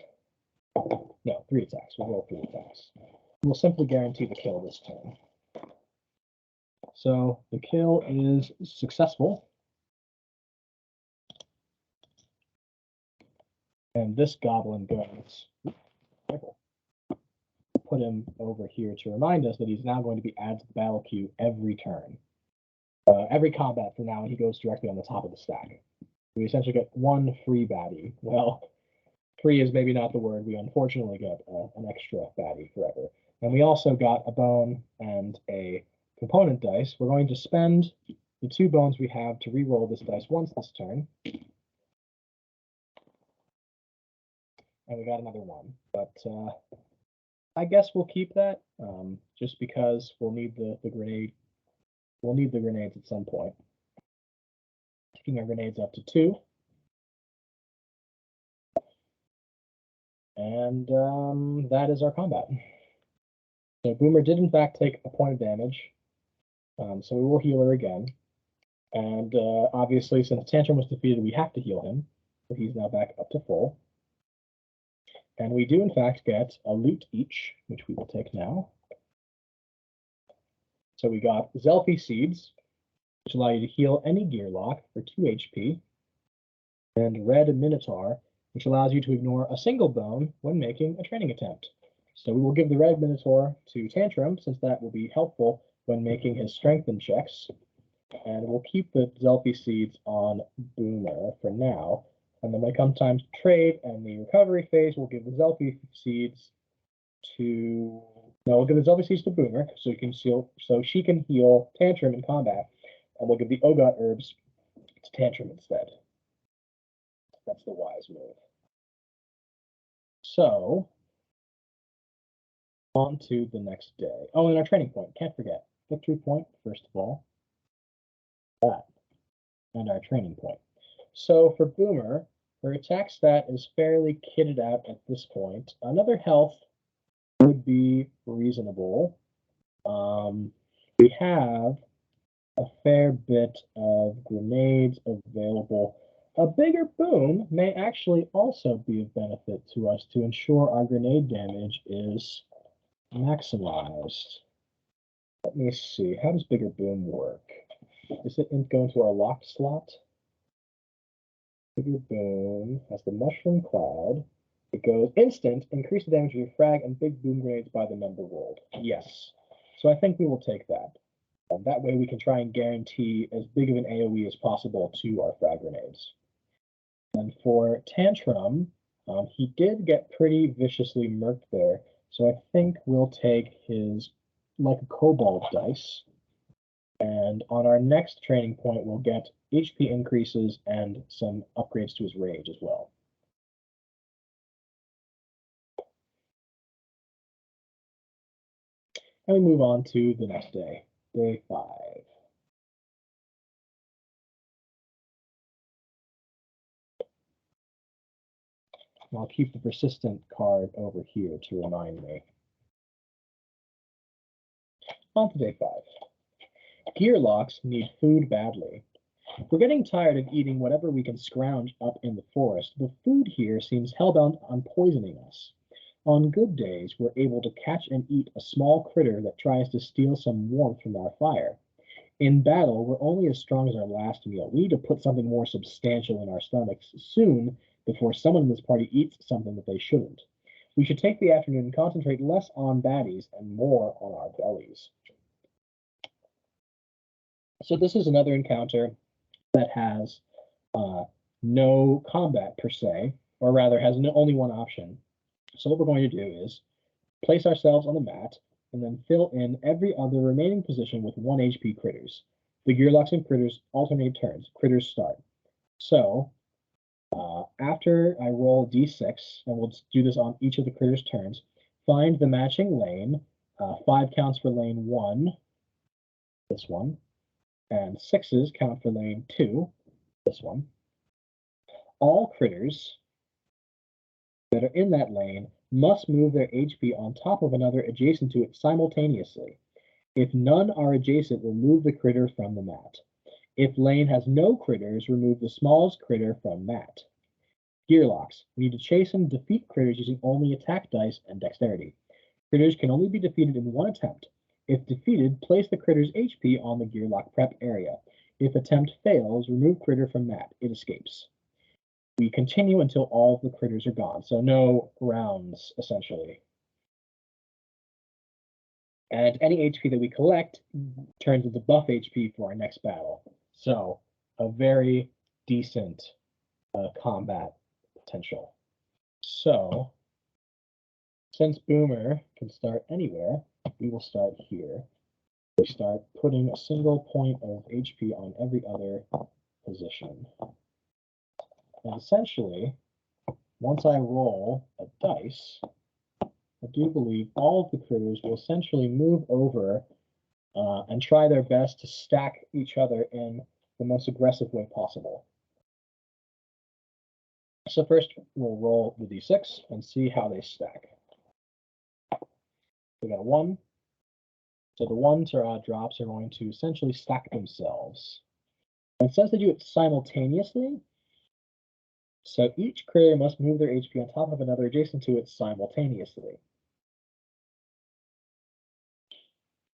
No, 3 attacks. We'll roll 3 attacks. We'll simply guarantee the kill this turn. So the kill is successful. And this goblin goes, put him over here to remind us that he's now going to be added to the battle queue every turn. Every combat from now on, he goes directly on the top of the stack. We essentially get 1 free baddie. Well, free is maybe not the word. We unfortunately get an extra baddie forever. And we also got a bone and a component dice. We're going to spend the 2 bones we have to re-roll this dice once this turn. And we got another 1. But I guess we'll keep that just because we'll need the grenade. We'll need the grenades at some point. Taking our grenades up to 2. And that is our combat. So Boomer did in fact take a point of damage. So we will heal her again. And obviously, since Tantrum was defeated, we have to heal him. So he's now back up to full. And we do in fact get a loot each, which we will take now. So we got Zelfie Seeds, which allow you to heal any gear lock for 2 HP. And Red Minotaur, which allows you to ignore a single bone when making a training attempt. So we will give the Red Minotaur to Tantrum, since that will be helpful when making his strengthen checks. And we'll keep the Zelfie Seeds on Boomer for now. And then when it comes time to trade and the recovery phase, we'll give the Zelfie Seeds to... No, we'll give the Zelfie Seeds to Boomer, so she can heal Tantrum in combat. And we'll give the Ogot Herbs to Tantrum instead. That's the wise move. So, on to the next day. Oh, and our training point. Can't forget. Victory point, first of all. That. And our training point. So for Boomer, her attack stat is fairly kitted out at this point. Another health would be reasonable. We have a fair bit of grenades available. A bigger boom may actually also be of benefit to us to ensure our grenade damage is maximized. Let me see. How does bigger boom work? Is it go into our locked slot? Bigger boom has the mushroom cloud. It goes instant, increase the damage of your frag and big boom grenades by the number rolled. Yes. So I think we will take that. That way we can try and guarantee as big of an AoE as possible to our frag grenades. And for Tantrum, he did get pretty viciously murked there. So I think we'll take his like a kobold dice. And on our next training point, we'll get HP increases and some upgrades to his rage as well. And we move on to the next day, day 5. And I'll keep the persistent card over here to remind me. On to day 5. Gear locks need food badly. We're getting tired of eating whatever we can scrounge up in the forest. The food here seems hellbound on poisoning us. On good days, we're able to catch and eat a small critter that tries to steal some warmth from our fire. In battle, we're only as strong as our last meal. We need to put something more substantial in our stomachs soon before someone in this party eats something that they shouldn't. We should take the afternoon and concentrate less on baddies and more on our bellies. So this is another encounter that has no combat per se, or rather has only one option. So what we're going to do is place ourselves on the mat and then fill in every other remaining position with 1 HP critters. The Gearlocks and critters alternate turns. Critters start. So after I roll d6, and we'll do this on each of the critters' turns, find the matching lane. 5 counts for lane 1, this one, and 6s count for lane 2, this one. All critters that are in that lane must move their HP on top of another adjacent to it simultaneously. If none are adjacent, remove the critter from the mat. If lane has no critters, remove the smallest critter from mat. Gearlocks. We need to chase and defeat critters using only attack dice and dexterity. Critters can only be defeated in one attempt. If defeated, place the critter's HP on the Gearlock prep area. If attempt fails, remove critter from mat. It escapes. We continue until all of the critters are gone, so no rounds, essentially. And any HP that we collect turns into buff HP for our next battle. So a very decent combat potential. So since Boomer can start anywhere, we will start here. We start putting a single point of HP on every other position. And essentially, once I roll a dice, I do believe all of the critters will essentially move over and try their best to stack each other in the most aggressive way possible. So first, we'll roll the d6 and see how they stack. We got a 1. So the 1s or odd drops are going to essentially stack themselves. And it says they do it simultaneously. So each critter must move their HP on top of another adjacent to it simultaneously.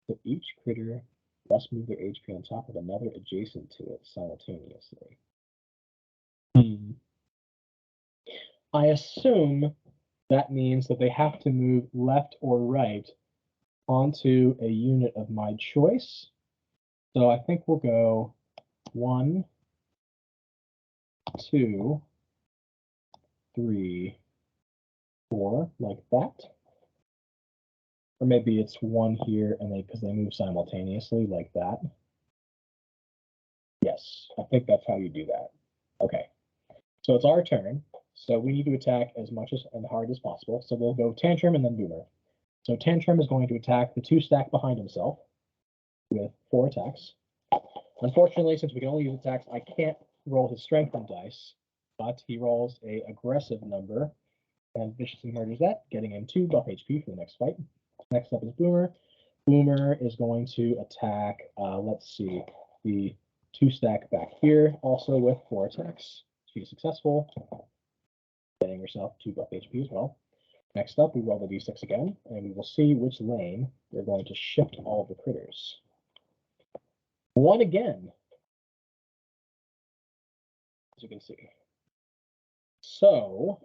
So each critter must move their HP on top of another adjacent to it simultaneously. I assume that means that they have to move left or right onto a unit of my choice. So I think we'll go 1, 2, 3, 4, like that. Or maybe it's 1 here and because they move simultaneously like that. Yes, I think that's how you do that. Okay, so it's our turn. So we need to attack as much and hard as possible. So we'll go Tantrum and then Boomer. So Tantrum is going to attack the 2 stack behind himself with 4 attacks. Unfortunately, since we can only use attacks, I can't roll his strength on dice, but he rolls a aggressive number and viciously murders that, getting him 2 buff HP for the next fight. Next up is Boomer. Boomer is going to attack, let's see, the 2 stack back here, also with 4 attacks. She's successful, getting herself 2 buff HP as well. Next up, we roll the d6 again, and we will see which lane we're going to shift all of the critters. 1 again, as you can see. So,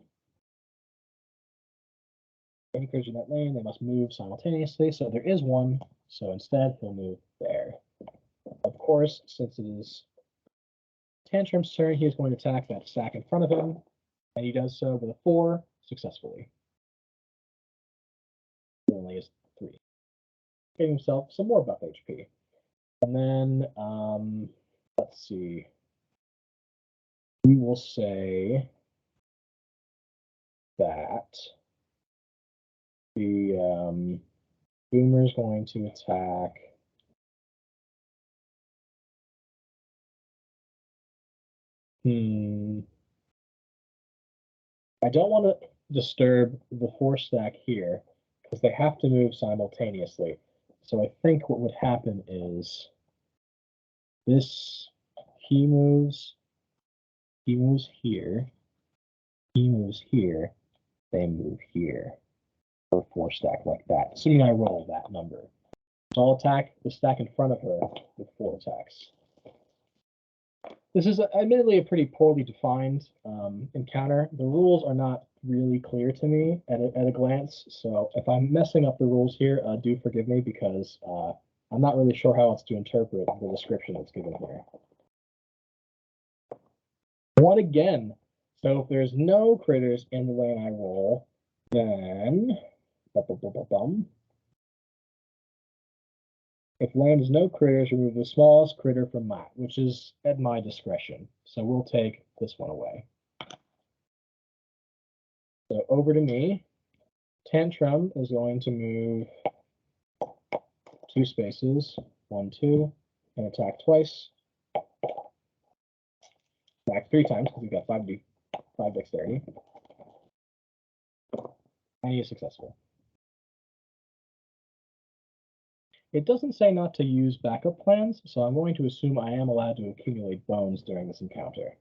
any critters in that lane, they must move simultaneously. So there is 1, so instead he'll move there. Of course, since it is Tantrum's turn, he is going to attack that stack in front of him, and he does so with a 4 successfully. He only is 3. Getting himself some more buff HP. And then, let's see. We will say that the Boomer is going to attack I don't want to disturb the 4 stack here because they have to move simultaneously. So I think what would happen is this, he moves here, he moves here, they move here, or 4 stack like that, assuming I roll that number. So I'll attack the stack in front of her with 4 attacks. This is admittedly a pretty poorly defined encounter. The rules are not really clear to me at a glance, so if I'm messing up the rules here, do forgive me because I'm not really sure how else to interpret the description that's given here. 1 again. So if there's no critters in the lane I roll, then if lane has no critters, remove the smallest critter from mat, which is at my discretion. So we'll take this one away. So over to me. Tantrum is going to move 2 spaces, 1, 2, and attack twice. Attack 3 times because he's got 5 dexterity. And he is successful. It doesn't say not to use backup plans, so I'm going to assume I am allowed to accumulate bones during this encounter.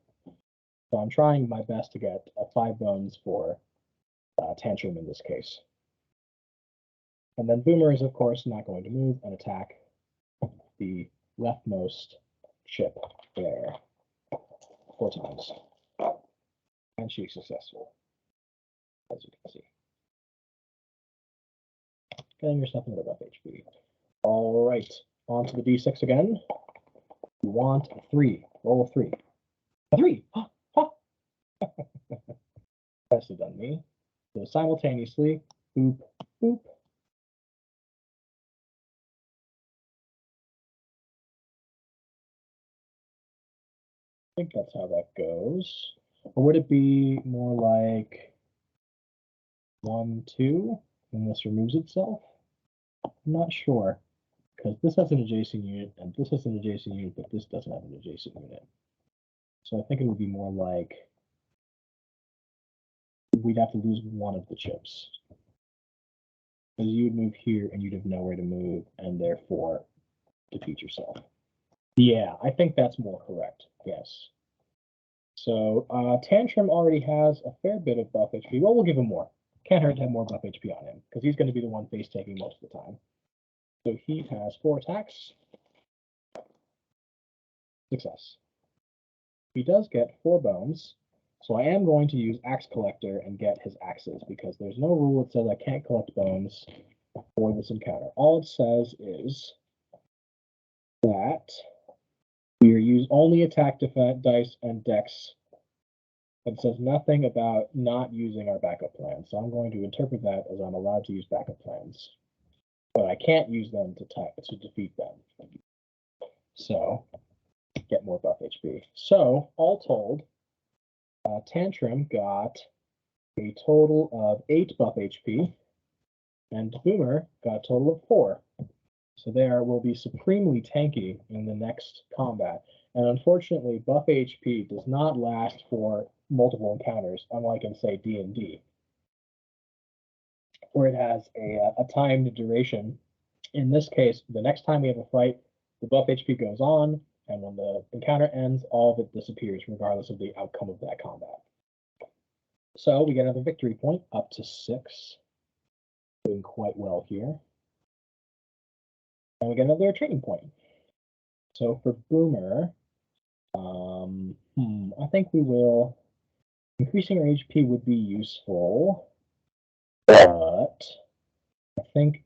So I'm trying my best to get 5 bones for Tantrum in this case. And then Boomer is, of course, not going to move and attack the leftmost chip there 4 times. And she's successful, as you can see. Getting yourself another buff HP. All right, on to the D6 again. You want a 3. Roll a 3. A 3! That's done me. So simultaneously, boop, boop. I think that's how that goes. Or would it be more like 1, 2, and this removes itself? I'm not sure, because this has an adjacent unit, and this has an adjacent unit, but this doesn't have an adjacent unit. So I think it would be more like we'd have to lose one of the chips. Because you would move here, and you'd have nowhere to move, and therefore defeat yourself. Yeah, I think that's more correct, yes. So Tantrum already has a fair bit of buff HP. Well, we'll give him more. Can't hurt to have more buff HP on him, because he's going to be the one face taking most of the time. So he has 4 attacks. Success. He does get 4 bones. So I am going to use Axe Collector and get his axes, because there's no rule that says I can't collect bones for this encounter. All it says is that we use only attack dice and dex. It says nothing about not using our backup plans. So I'm going to interpret that as I'm allowed to use backup plans, but I can't use them to defeat them. So get more buff HP. So all told, Tantrum got a total of 8 buff HP, and Boomer got a total of 4. So they will be supremely tanky in the next combat. And unfortunately, buff HP does not last for multiple encounters, unlike in, say, D&D, where it has a timed duration. In this case, the next time we have a fight, the buff HP goes on, and when the encounter ends, all of it disappears, regardless of the outcome of that combat. So we get another victory point, up to 6. Doing quite well here. And we get another training point. So for Boomer, I think we will. Increasing our HP would be useful, but I think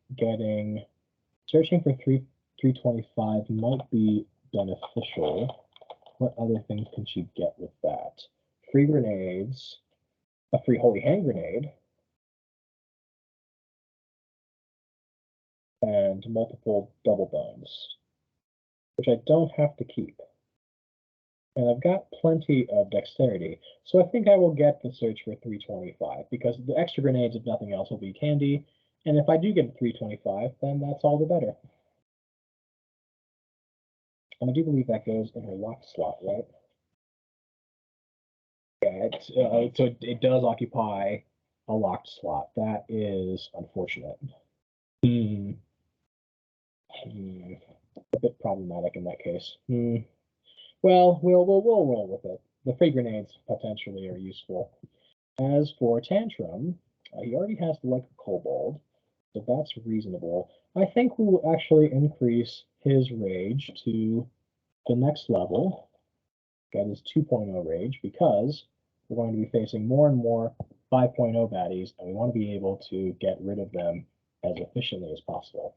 searching for 325 might be beneficial. What other things can she get with that? Free grenades, a free holy hand grenade, and multiple double bones, which I don't have to keep. And I've got plenty of dexterity, so I think I will get the search for 325, because the extra grenades, if nothing else, will be candy. And if I do get 325, then that's all the better. And I do believe that goes in her locked slot, right? Yeah, so it does occupy a locked slot. That is unfortunate. A bit problematic in that case. Well, we'll roll with it. The free grenades potentially are useful. As for Tantrum, he already has the like a kobold, so that's reasonable. I think we will actually increase his rage to the next level, get his 2.0 rage, because we're going to be facing more and more 5.0 baddies, and we want to be able to get rid of them as efficiently as possible.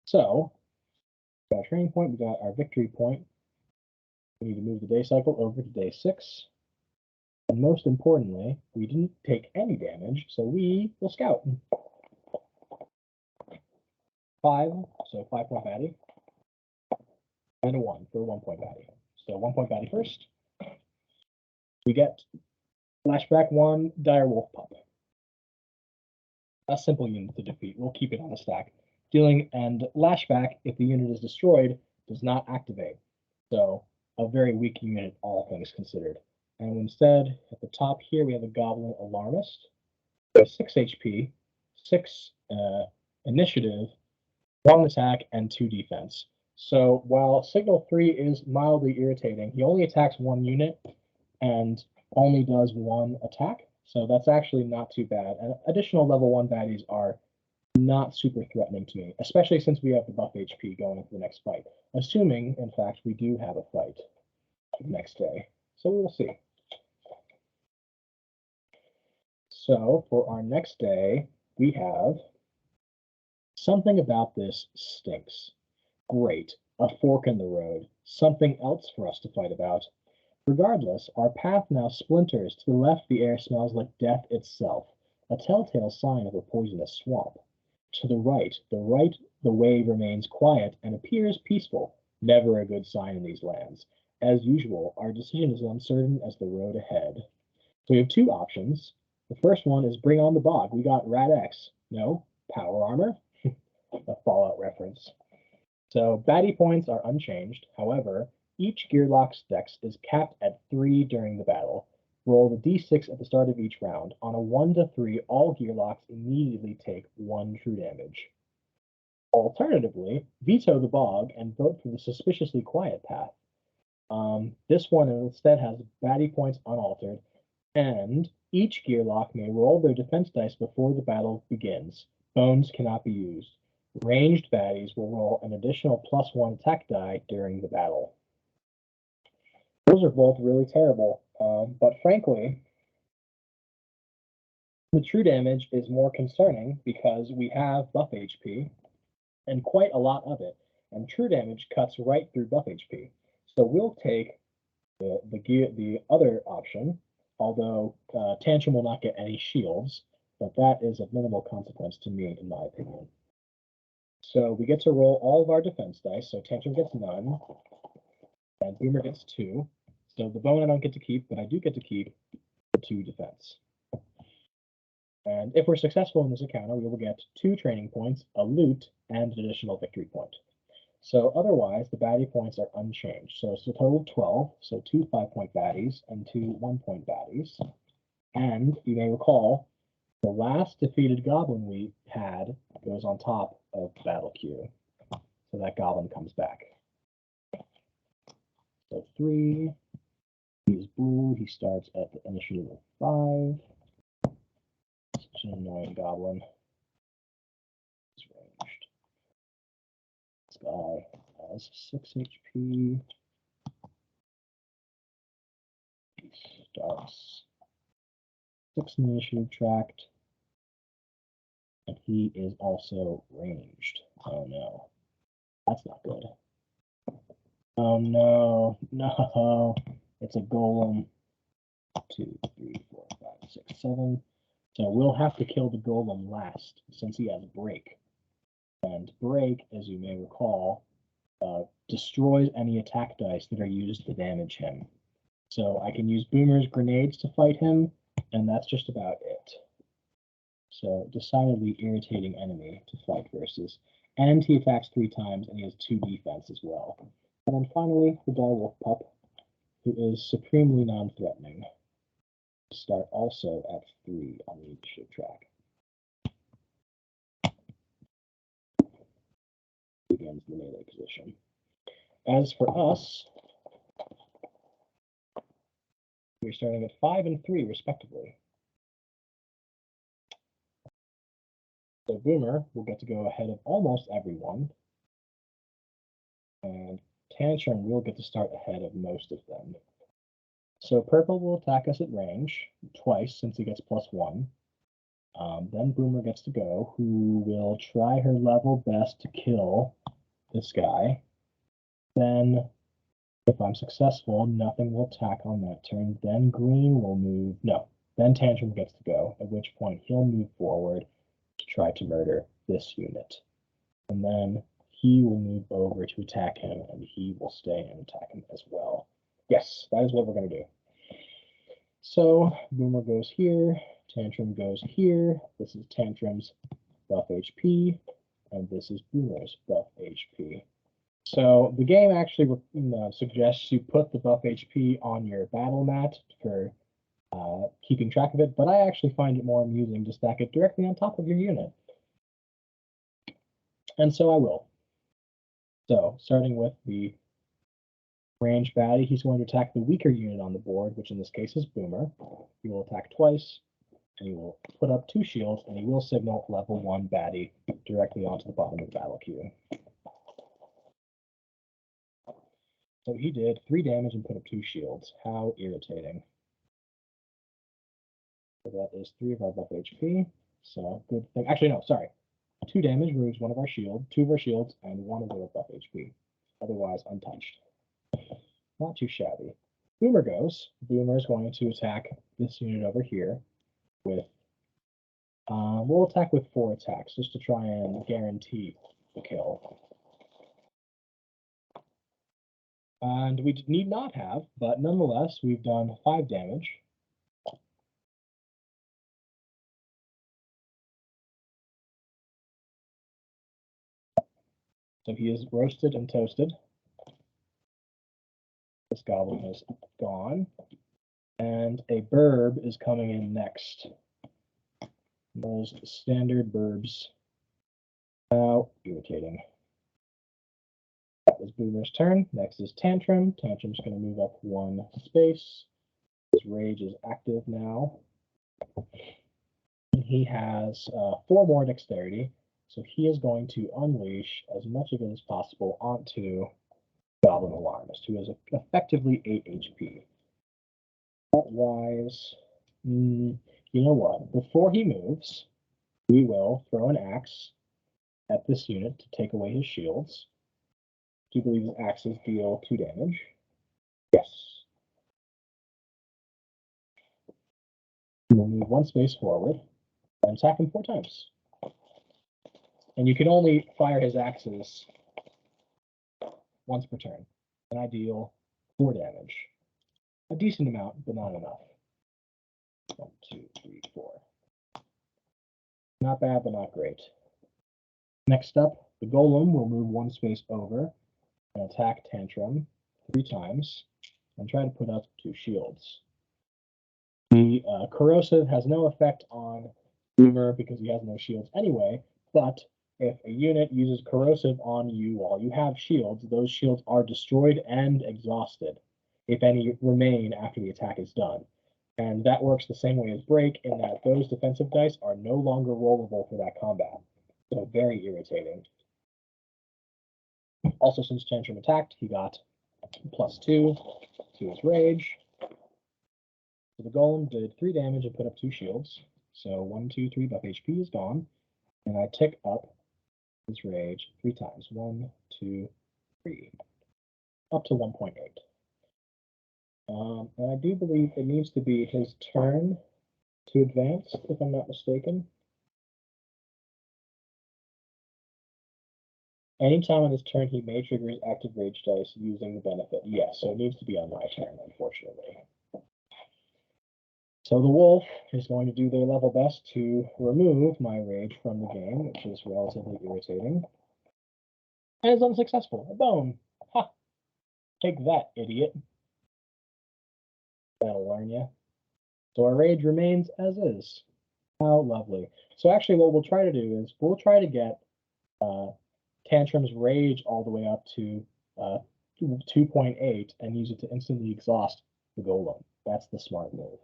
So, got a training point, we got our victory point. We need to move the day cycle over to day 6. And most importantly, we didn't take any damage, so we will scout. 5, so 5-point baddie. And a 1 for a 1-point baddie. So 1-point baddie first. We get Flashback 1, Dire Wolf Pup. A simple unit to defeat. We'll keep it on the stack. Dealing and Lashback, if the unit is destroyed, does not activate. So a very weak unit, all things considered. And instead, at the top here, we have a Goblin Alarmist. 6 HP, 6 initiative, 1 attack, and 2 defense. So while Signal 3 is mildly irritating, he only attacks 1 unit and only does 1 attack. So that's actually not too bad. And additional level 1 baddies are not super threatening to me, especially since we have the buff HP going into the next fight. Assuming, in fact, we do have a fight the next day. So we'll see. So for our next day, we have Something About This Stinks. Great. A fork in the road. Something else for us to fight about. Regardless, our path now splinters. To the left, the air smells like death itself, a telltale sign of a poisonous swamp. To the right, the way remains quiet and appears peaceful, never a good sign in these lands. As usual, our decision is uncertain as the road ahead. So we have 2 options. The first one is Bring on the Bog. We got Rad X. No, Power Armor. A Fallout reference. So baddie points are unchanged. However, each Gearlock's dex is capped at 3 during the battle. Roll the d6 at the start of each round. On a 1 to 3, all Gearlocks immediately take 1 true damage. Alternatively, veto the Bog and vote for the suspiciously quiet path. This one instead has baddie points unaltered, and each Gearlock may roll their defense dice before the battle begins. Bones cannot be used. Ranged baddies will roll an additional +1 attack die during the battle. Those are both really terrible, but frankly, the true damage is more concerning because we have buff HP, and quite a lot of it, and true damage cuts right through buff HP. So we'll take the other option, although Tantrum will not get any shields, but that is of minimal consequence to me, in my opinion. So we get to roll all of our defense dice, so Tantrum gets none, and Boomer gets 2. So the bone I don't get to keep, but I do get to keep the 2 defense. And if we're successful in this encounter, we will get 2 training points, a loot, and an additional victory point. So otherwise, the baddie points are unchanged. So it's a total of 12, so 2 5-point baddies and 2 1-point baddies. And you may recall, the last defeated goblin we had goes on top of the battle queue. So that goblin comes back. So 3, he's blue, he starts at the initiative of 5. Such an annoying goblin. He's ranged. This guy has 6 HP. He starts 6 initiative tracked. And he is also ranged. Oh no. That's not good. Oh no. No. It's a golem. 2, 3, 4, 5, 6, 7. So we'll have to kill the golem last since he has break. And break, as you may recall, destroys any attack dice that are used to damage him. So I can use Boomer's grenades to fight him, and that's just about it. So decidedly irritating enemy to fight versus. And he attacks 3 times, and he has 2 defense as well. And then finally, the Dire Wolf Pup, who is supremely non-threatening. Start also at 3 on the initiative track. Begins the melee position. As for us, we're starting at 5 and 3 respectively. So Boomer will get to go ahead of almost everyone, and Tantrum will get to start ahead of most of them. So Purple will attack us at range twice since he gets +1. Then Boomer gets to go, who will try her level best to kill this guy. Then, if I'm successful, nothing will attack on that turn. Then green will move. No, then Tantrum gets to go, at which point he'll move forward to try to murder this unit. And then he will move over to attack him, and he will stay and attack him as well. Yes, that is what we're going to do. So Boomer goes here, Tantrum goes here. This is Tantrum's buff HP, and this is Boomer's buff HP. So the game actually suggests you put the buff HP on your battle mat for keeping track of it, but I actually find it more amusing to stack it directly on top of your unit. And so I will. So starting with the range baddie, he's going to attack the weaker unit on the board, which in this case is Boomer. He will attack twice, and he will put up 2 shields, and he will signal level 1 baddie directly onto the bottom of the battle queue. So he did 3 damage and put up 2 shields. How irritating. So that is 3 of our buff HP. So good thing. Actually, no, sorry. 2 damage removes 1 of our shield, 2 of our shields, and 1 of their buff HP. Otherwise untouched. Not too shabby. Boomer goes. Boomer is going to attack this unit over here with. We'll attack with 4 attacks just to try and guarantee the kill. And we need not have, but nonetheless, we've done 5 damage. So he is roasted and toasted. This goblin is gone. And a burb is coming in next. Those standard burbs. How irritating. That was Boomer's turn. Next is Tantrum. Tantrum's going to move up 1 space. His rage is active now. And he has 4 more dexterity. So he is going to unleash as much of it as possible onto Goblin Alarmist, who is effectively 8 HP. That-wise, you know what? Before he moves, we will throw an axe at this unit to take away his shields. Do you believe his axes deal 2 damage? Yes. We'll move 1 space forward and attack him 4 times. And you can only fire his axes once per turn. And I deal 4 damage. A decent amount, but not enough. 1, 2, 3, 4. Not bad, but not great. Next up, the Golem will move 1 space over and attack Tantrum 3 times and try to put up 2 shields. The corrosive has no effect on Boomer because he has no shields anyway, but if a unit uses corrosive on you while you have shields, those shields are destroyed and exhausted, if any remain after the attack is done. And that works the same way as break in that those defensive dice are no longer rollable for that combat. So very irritating. Also, since Tantrum attacked, he got +2 to his rage. So the Golem did 3 damage and put up 2 shields. So 1, 2, 3 buff HP is gone. And I tick up his rage 3 times. 1, 2, 3. Up to 1.8. And I do believe it needs to be his turn to advance, if I'm not mistaken. Anytime on his turn, he may trigger his active rage dice using the benefit. Yes, so it needs to be on my turn, unfortunately. So the wolf is going to do their level best to remove my rage from the game, which is relatively irritating. And is unsuccessful. A bone. Ha! Take that, idiot. That'll learn you. So our rage remains as is. How lovely. So actually what we'll try to do is we'll try to get Tantrum's rage all the way up to 2.8 and use it to instantly exhaust the Golem. That's the smart move.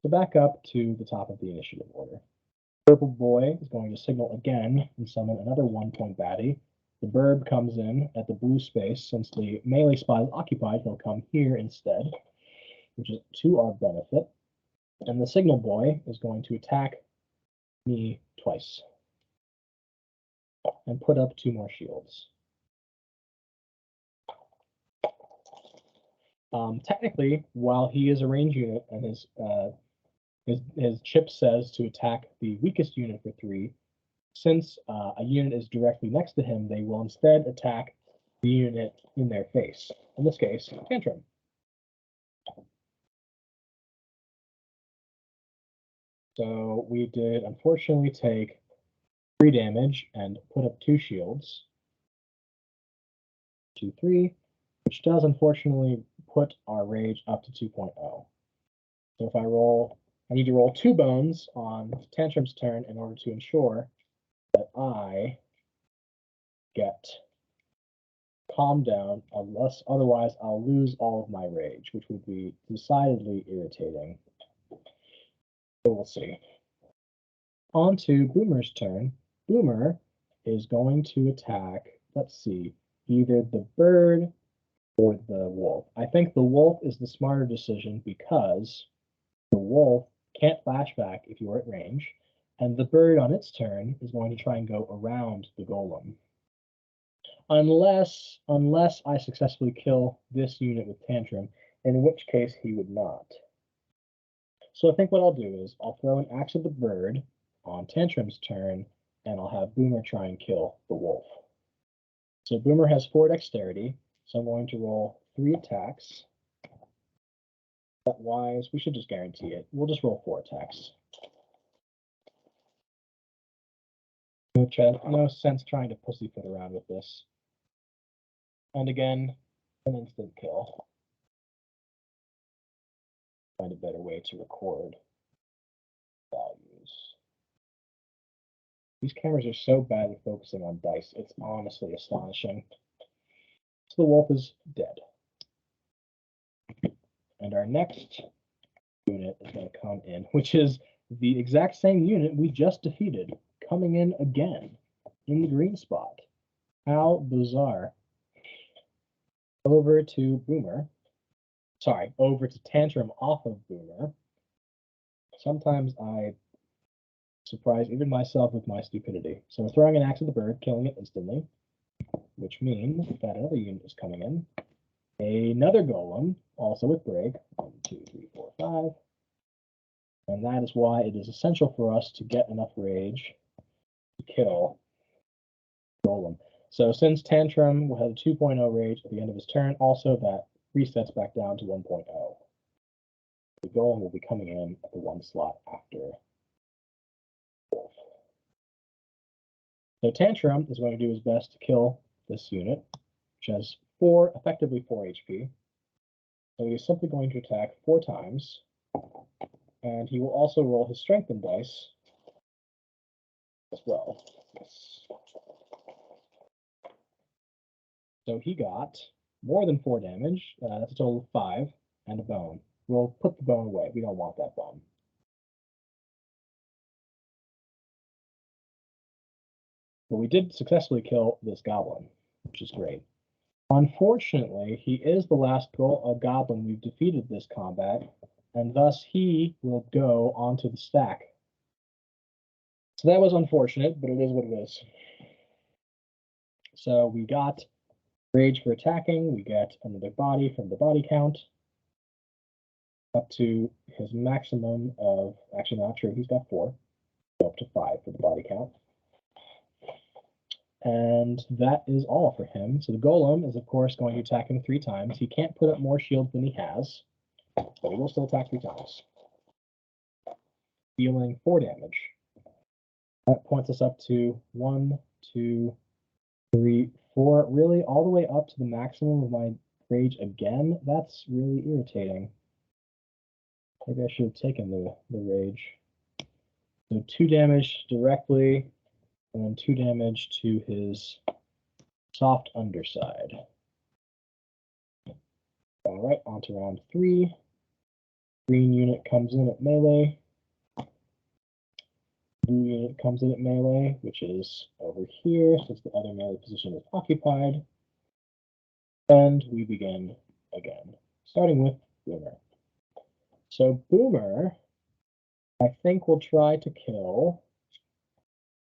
So back up to the top of the initiative order. Purple Boy is going to signal again and summon another 1-point baddie. The Burb comes in at the blue space. Since the melee spot is occupied, he'll come here instead, which is to our benefit. And the Signal Boy is going to attack me twice and put up 2 more shields. Technically, while he is a range unit and his chip says to attack the weakest unit for 3, since a unit is directly next to him, they will instead attack the unit in their face. In this case, Tantrum. So we did unfortunately take 3 damage and put up 2 shields. 2, 3, which does unfortunately put our rage up to 2.0. So if I need to roll 2 bones on Tantrum's turn in order to ensure that I get calmed down, unless otherwise I'll lose all of my rage, which would be decidedly irritating. So we'll see. On to Boomer's turn. Boomer is going to attack, let's see, either the bird or the wolf. I think the wolf is the smarter decision because the wolf can't flashback if you're at range, and the bird on its turn is going to try and go around the golem. Unless I successfully kill this unit with Tantrum, in which case he would not. So I think what I'll do is I'll throw an axe at the bird on Tantrum's turn, and I'll have Boomer try and kill the wolf. So Boomer has 4 dexterity, so I'm going to roll 3 attacks. Wise, we should just guarantee it. We'll just roll 4 attacks. No sense trying to pussyfoot around with this. And again, an instant kill. Find a better way to record values. These cameras are so bad at focusing on dice. It's honestly astonishing. So the wolf is dead. And our next unit is going to come in, which is the exact same unit we just defeated, coming in again in the green spot. How bizarre. Over to Boomer. Sorry, over to Tantrum off of Boomer. Sometimes I surprise even myself with my stupidity. So we're throwing an axe at the bird, killing it instantly, which means that another unit is coming in. Another golem, also with break. 1, 2, 3, 4, 5. And that is why it is essential for us to get enough rage to kill golem. So since Tantrum will have a 2.0 rage at the end of his turn, also that resets back down to 1.0. The golem will be coming in at the 1 slot after wolf. So Tantrum is going to do his best to kill this unit, which has effectively 4 HP. So he is simply going to attack 4 times, and he will also roll his strengthened dice as well. Yes. So he got more than 4 damage. That's a total of 5 and a bone. We'll put the bone away. We don't want that bone. But we did successfully kill this goblin, which is great. Unfortunately, he is the last goblin we've defeated this combat, and thus he will go onto the stack. So that was unfortunate, but it is what it is. So we got rage for attacking, we get another body from the body count, up to his maximum of, actually not true, he's got 4, up to 5 for the body count. And that is all for him. So the golem is, of course, going to attack him 3 times. He can't put up more shields than he has, but he will still attack 3 times, dealing 4 damage. That points us up to 1, 2, 3, 4, really all the way up to the maximum of my rage again. That's really irritating. Maybe I should have taken the rage. So 2 damage directly, and then 2 damage to his soft underside. All right, on to round 3. Green unit comes in at melee. Blue unit comes in at melee, which is over here, since the other melee position is occupied. And we begin again, starting with Boomer. So Boomer, I think, will try to kill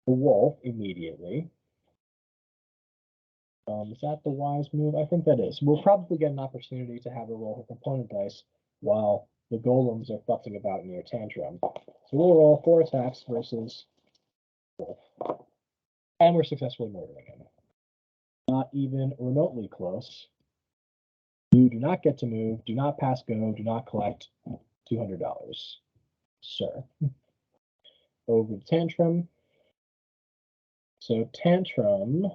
the wolf immediately. Is that the wise move? I think that is. We'll probably get an opportunity to have a roll her component dice while the golems are futzing about near Tantrum. So we'll roll 4 attacks versus Wolf. And we're successfully murdering him. Not even remotely close. You do not get to move, do not pass go, do not collect $200, sir. Over to Tantrum. So Tantrum,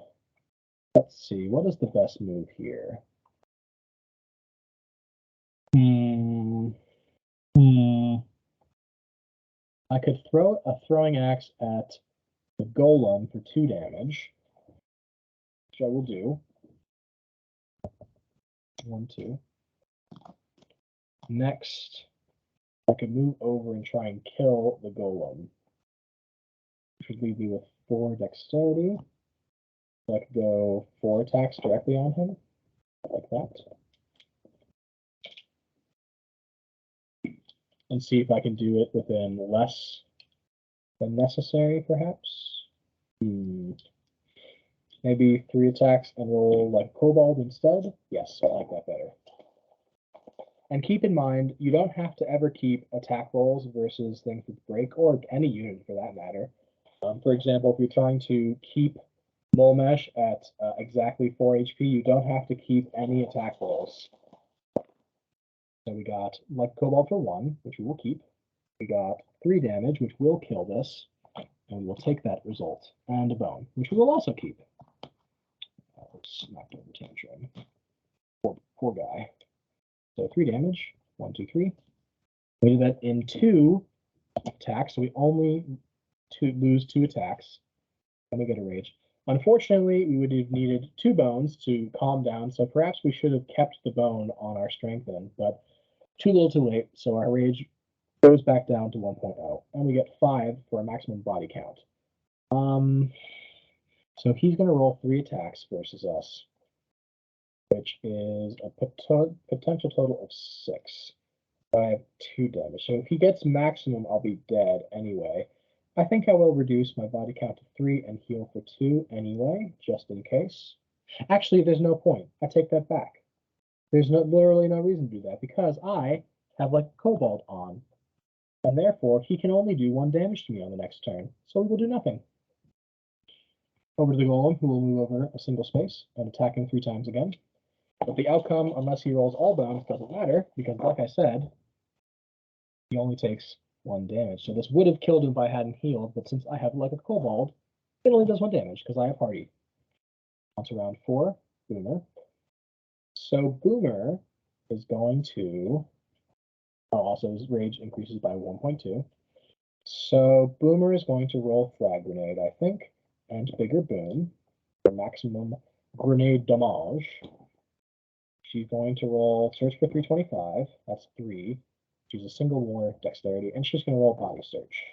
let's see, what is the best move here? I could throw a throwing axe at the golem for 2 damage, which I will do. 1, 2. Next, I could move over and try and kill the golem, which would leave me with 4 dexterity. So I could go 4 attacks directly on him, like that. And see if I can do it within less than necessary, perhaps. Maybe 3 attacks and roll like Kobold instead? Yes, I like that better. And keep in mind, you don't have to ever keep attack rolls versus things with break, or any unit for that matter. For example, if you're trying to keep Molmesh at exactly 4 HP, you don't have to keep any attack rolls. So we got like Kobold for 1, which we will keep. We got 3 damage, which will kill this, and we will take that result. And a bone, which we will also keep. Let's knock over Tantrum. Poor guy. So 3 damage. 1, 2, 3. We do that in 2 attacks, so we only lose 2 attacks, and we get a rage. Unfortunately, we would have needed 2 bones to calm down, so perhaps we should have kept the bone on our strengthen, but too little too late, so our rage goes back down to 1.0, and we get 5 for a maximum body count. So he's going to roll 3 attacks versus us, which is a potential total of 6. I have 2 damage. So if he gets maximum, I'll be dead anyway. I think I will reduce my body count to 3 and heal for 2 anyway, just in case. Actually, there's no point. I take that back. There's literally no reason to do that because I have like Kobold on, and therefore he can only do 1 damage to me on the next turn, so we will do nothing. Over to the Golem, who will move over a single space and attack him 3 times again. But the outcome, unless he rolls all bones, doesn't matter, because like I said, he only takes 1 damage. So this would have killed him if I hadn't healed, but since I have like a Kobold, it only does 1 damage because I have Hardy. On to round 4, Boomer. So Boomer is going to, also his rage increases by 1.2. So Boomer is going to roll Frag Grenade, I think, and Bigger Boom for maximum grenade damage. She's going to roll Search for 325. That's 3. She's a single more dexterity, and she's going to roll Body Search.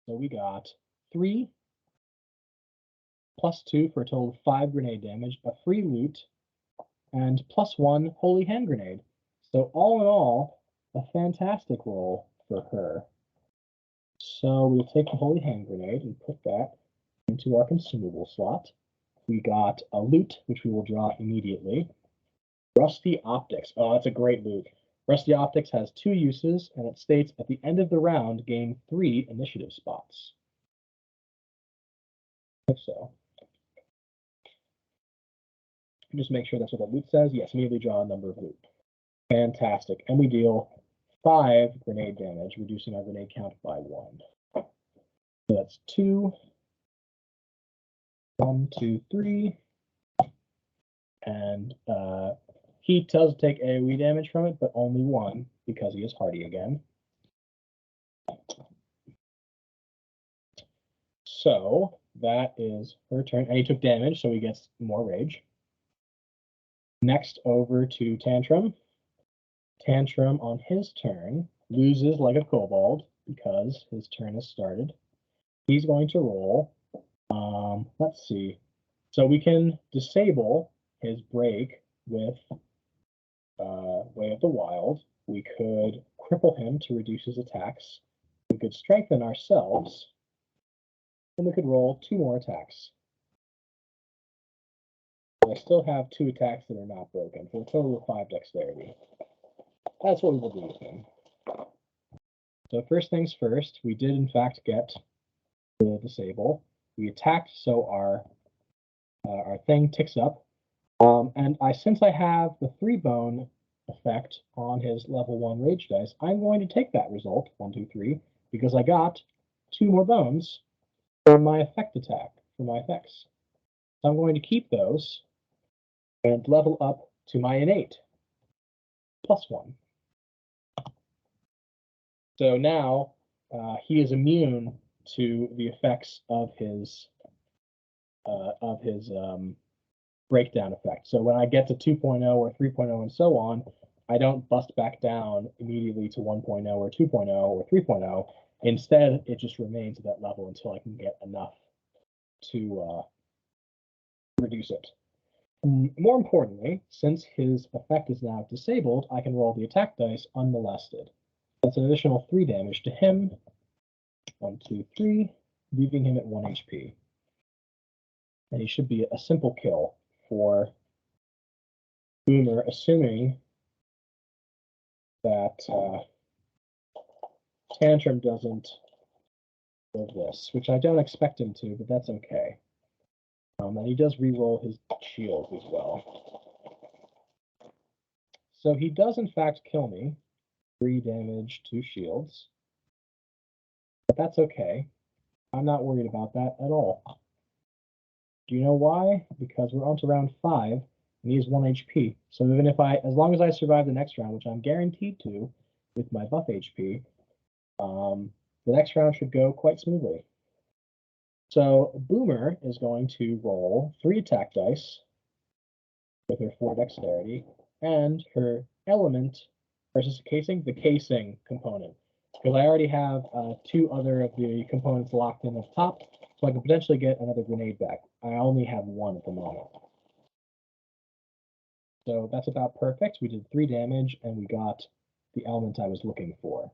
So we got 3 plus 2 for a total of 5 grenade damage, a free loot, and plus 1 Holy Hand Grenade. So all in all, a fantastic roll for her. So we'll take the Holy Hand Grenade and put that into our consumable slot. We got a loot, which we will draw immediately. Rusty Optics. Oh, that's a great loot. Rusty Optics has 2 uses, and it states at the end of the round, gain 3 initiative spots. If so. Just make sure that's what the loot says. Yes, immediately draw a number of loot. Fantastic. And we deal 5 grenade damage, reducing our grenade count by 1. So that's 2. 1, 2, 3. And he does take AoE damage from it, but only 1 because he is hardy again. So that is her turn. And he took damage, so he gets more rage. Next, over to Tantrum. Tantrum on his turn loses like a kobold because his turn has started. He's going to roll. Let's see. So we can disable his break with Way of the Wild. We could cripple him to reduce his attacks. We could strengthen ourselves. then we could roll 2 more attacks. I still have 2 attacks that are not broken, for a total of 5 dexterity. That's what we will do with him. So first things first, we did in fact get the disable. We attacked, so our thing ticks up. And since I have the 3 bone effect on his level 1 rage dice, I'm going to take that result, 1, 2, 3, because I got 2 more bones from my effect attack, for my effects. So I'm going to keep those and level up to my innate, +1. So now he is immune to the effects of his breakdown effect. So when I get to 2.0 or 3.0 and so on, I don't bust back down immediately to 1.0 or 2.0 or 3.0. Instead, it just remains at that level until I can get enough to reduce it. More importantly, since his effect is now disabled, I can roll the attack dice unmolested. That's an additional 3 damage to him. 1, 2, 3, leaving him at 1 HP. And he should be a simple kill for Boomer, assuming that Tantrum doesn't live this, which I don't expect him to, but that's okay. And he does re-roll his shield as well. So he does in fact kill me. 3 damage, 2 shields. But that's okay. I'm not worried about that at all. Do you know why? Because we're on to round 5, and he has 1 HP. So even if as long as I survive the next round, which I'm guaranteed to with my buff HP, the next round should go quite smoothly. So Boomer is going to roll 3 attack dice with her 4 dexterity, and her element versus the casing component. Because I already have 2 other of the components locked in at the top, so I can potentially get another grenade back. I only have 1 at the moment. So that's about perfect. We did 3 damage, and we got the element I was looking for.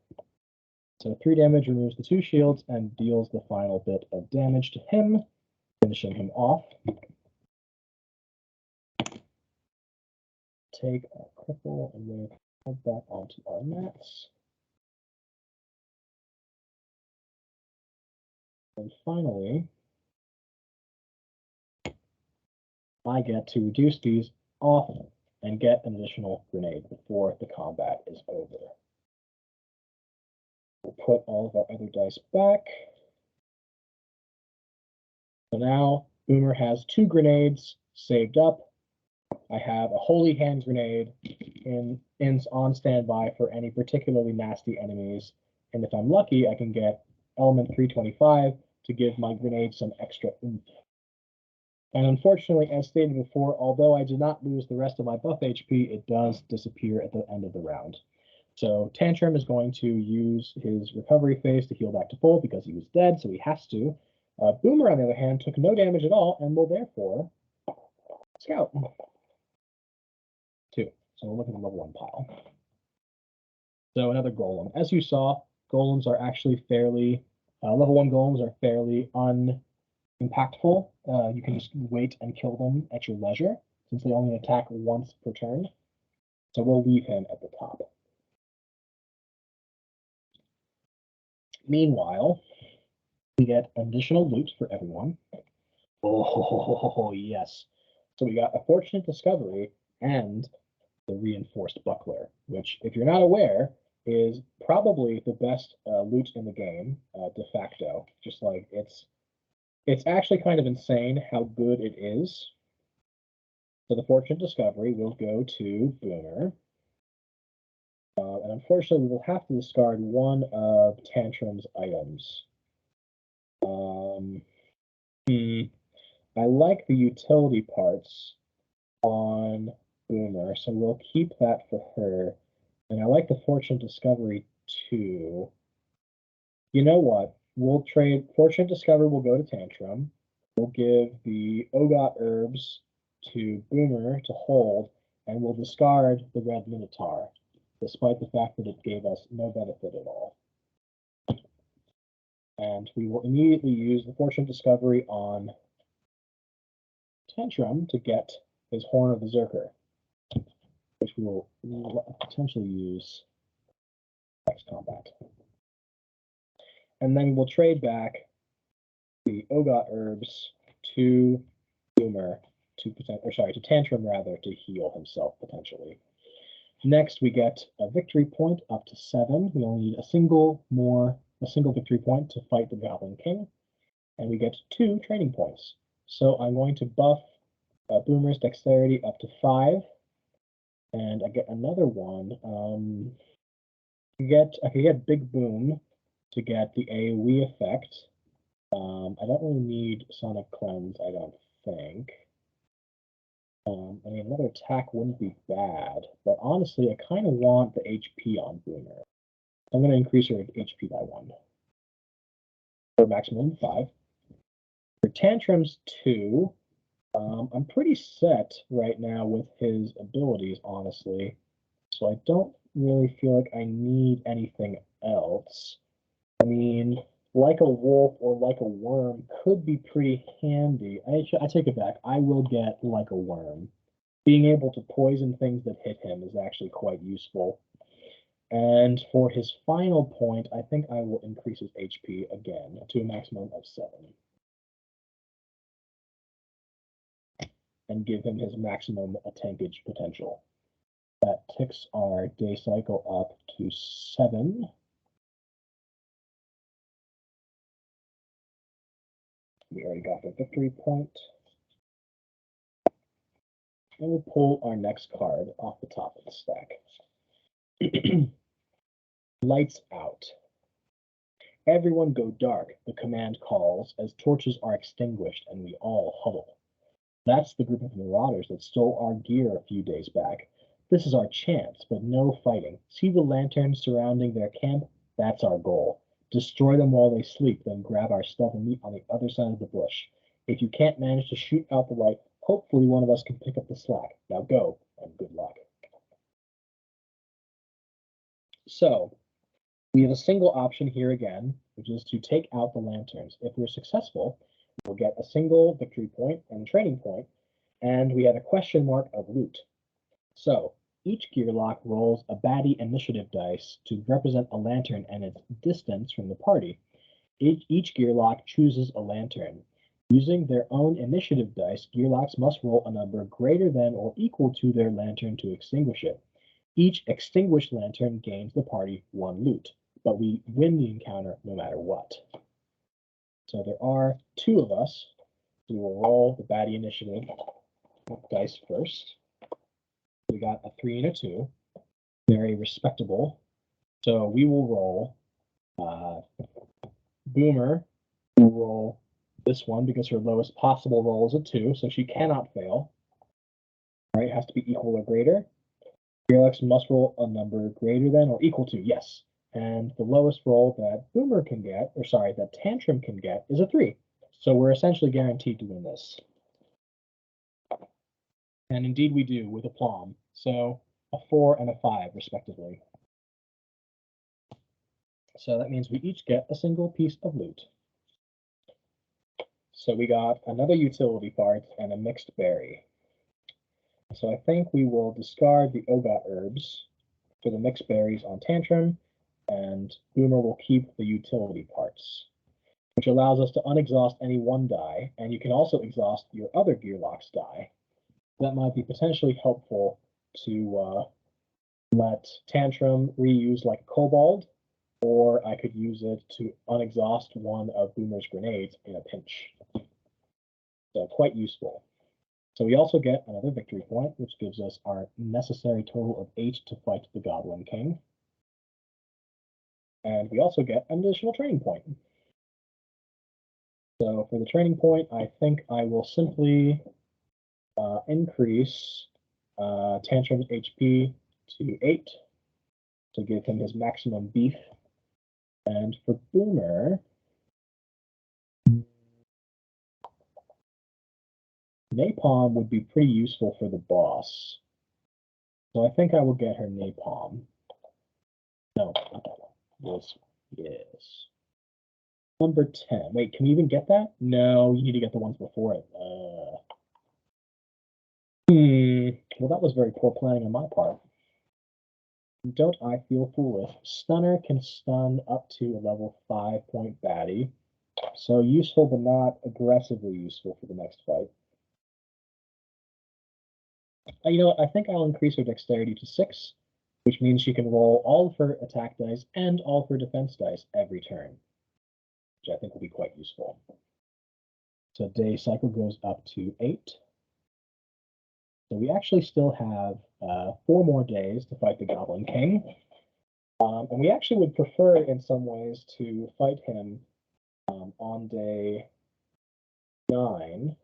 So 3 damage removes the 2 shields and deals the final bit of damage to him, finishing him off. Take our cripple and then head back onto our mats. And finally, I get to reduce these off and get an additional grenade before the combat is over. We'll put all of our other dice back. So now Boomer has 2 grenades saved up. I have a holy hand grenade on standby for any particularly nasty enemies. And if I'm lucky, I can get element 325 to give my grenade some extra oomph. And unfortunately, as stated before, although I did not lose the rest of my buff HP, it does disappear at the end of the round. So Tantrum is going to use his recovery phase to heal back to full because he was dead, so he has to. Boomer, on the other hand, took no damage at all and will therefore scout. 2. So we'll look at the level 1 pile. So another golem. As you saw, golems are actually fairly, level 1 golems are fairly unimpactful. You can just wait and kill them at your leisure, since they only attack once per turn. So we'll leave him at the top. Meanwhile, we get additional loot for everyone. Oh, yes. So we got a fortunate discovery and the reinforced buckler, which, if you're not aware, is probably the best loot in the game, de facto. Just like it's actually kind of insane how good it is. So the fortunate discovery will go to Boomer. And unfortunately, we will have to discard one of Tantrum's items. I like the utility parts on Boomer, so we'll keep that for her. And I like the Fortune Discovery too. You know what? We'll trade Fortune Discovery will go to Tantrum. We'll give the Ogot herbs to Boomer to hold, and we'll discard the Red Minotaur, despite the fact that it gave us no benefit at all. And we will immediately use the Fortune Discovery on Tantrum to get his Horn of the Zerker, which we will potentially use next combat. And then we'll trade back the Ogot Herbs to Boomer to Tantrum rather, to heal himself potentially. Next, we get a victory point up to 7. We only need a single victory point to fight the Goblin King, and we get 2 training points. So I'm going to buff Boomer's dexterity up to 5, and I get another one. I could get Big Boom to get the AoE effect. I don't really need Sonic Cleanse, I don't think. I mean, another attack wouldn't be bad, but honestly, I kind of want the HP on Boomer. I'm going to increase her HP by 1. For maximum 5. For Tantrums 2, I'm pretty set right now with his abilities, honestly. So I don't really feel like I need anything else. I mean, like a wolf or like a worm could be pretty handy. I take it back. I will get like a worm. Being able to poison things that hit him is actually quite useful. And for his final point, I think I will increase his HP again to a maximum of 7. And give him his maximum tankage potential. That ticks our day cycle up to 7. We already got the victory point. And we'll pull our next card off the top of the stack. Lights out. Everyone go dark, the command calls, as torches are extinguished and we all huddle. That's the group of marauders that stole our gear a few days back. This is our chance, but no fighting. See the lanterns surrounding their camp? That's our goal. Destroy them while they sleep, then grab our stuff and meet on the other side of the bush. If you can't manage to shoot out the light, hopefully one of us can pick up the slack. Now go, and good luck. So, we have a single option here again, which is to take out the lanterns. If we're successful, we'll get a single victory point and training point, and we have a question mark of loot. So, each gearlock rolls a baddie initiative dice to represent a lantern and its distance from the party. Each gearlock chooses a lantern. Using their own initiative dice, gearlocks must roll a number greater than or equal to their lantern to extinguish it. Each extinguished lantern gains the party 1 loot, but we win the encounter no matter what. So there are 2 of us. We will roll the baddie initiative dice first. We got a 3 and a 2. Very respectable. So we will roll Boomer will roll this one because her lowest possible roll is a 2, so she cannot fail. All right, it has to be equal or greater. Alex must roll a number greater than or equal to, yes. And the lowest roll that Boomer can get, or sorry, that Tantrum can get, is a 3. So we're essentially guaranteed to win this. And indeed we do, with aplomb. So a 4 and a 5, respectively. So that means we each get a single piece of loot. So we got another utility part and a mixed berry. So I think we will discard the Ogot herbs for the mixed berries on Tantrum, and Boomer will keep the utility parts, which allows us to unexhaust any 1 die, and you can also exhaust your other gearlock's die. That might be potentially helpful to let Tantrum reuse like a kobold, or I could use it to unexhaust one of Boomer's grenades in a pinch. So quite useful. So we also get another victory point, which gives us our necessary total of 8 to fight the Goblin King. And we also get an additional training point. So for the training point, I think I will simply increase Tantrum's HP to 8 to give him his maximum beef. And for Boomer, Napalm would be pretty useful for the boss. So I think I will get her Napalm. No, not that one. Yes. Number 10. Wait, can we even get that? No, you need to get the ones before it. Well, that was very poor planning on my part. Don't I feel foolish? Stunner can stun up to a level 5 point baddie. So useful, but not aggressively useful for the next fight. You know what? I think I'll increase her dexterity to 6, which means she can roll all of her attack dice and all of her defense dice every turn, which I think will be quite useful. So day cycle goes up to 8. So we actually still have 4 more days to fight the Goblin King. And we actually would prefer, in some ways, to fight him on day 9.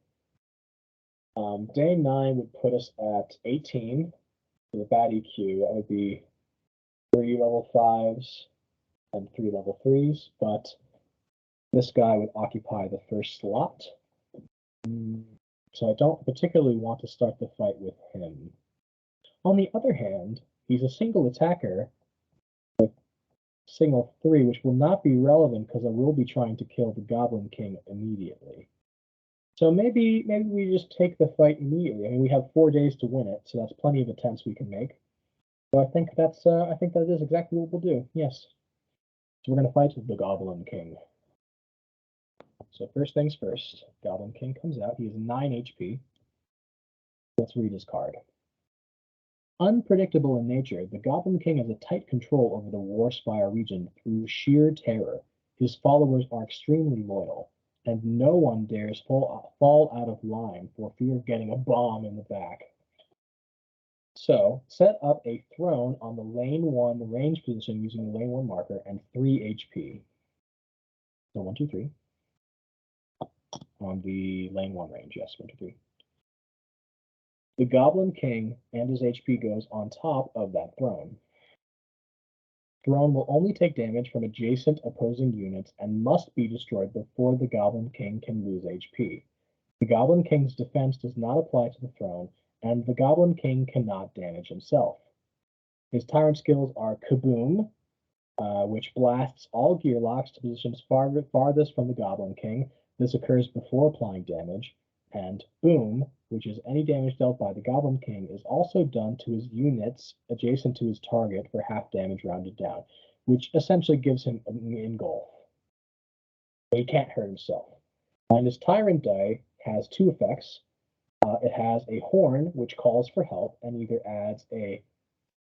Day 9 would put us at 18 for the baddie queue. That would be 3 level 5s and 3 level 3s, but this guy would occupy the first slot. So I don't particularly want to start the fight with him. On the other hand, he's a single attacker with single 3, which will not be relevant because I will be trying to kill the Goblin King immediately. So maybe we just take the fight immediately. I mean, we have 4 days to win it, so that's plenty of attempts we can make. So I think that is exactly what we'll do. Yes. So we're going to fight the Goblin King. So first things first, Goblin King comes out. He has 9 HP. Let's read his card. Unpredictable in nature, the Goblin King has a tight control over the Warspire region through sheer terror. His followers are extremely loyal, and no one dares fall out of line for fear of getting a bomb in the back. So, set up a throne on the lane 1 range position using the lane 1 marker and 3 HP. So 1, 2, 3. On the lane 1 range, yes, 1, 2, 3. The Goblin King and his HP goes on top of that throne. Throne will only take damage from adjacent opposing units and must be destroyed before the Goblin King can lose HP. The Goblin King's defense does not apply to the throne, and the Goblin King cannot damage himself. His tyrant skills are Kaboom, which blasts all gear locks to positions farthest from the Goblin King. This occurs before applying damage. And Boom, which is any damage dealt by the Goblin King, is also done to his units adjacent to his target for half damage rounded down, which essentially gives him an engulf. He can't hurt himself. And his Tyrant die has 2 effects. It has a horn, which calls for help and either adds a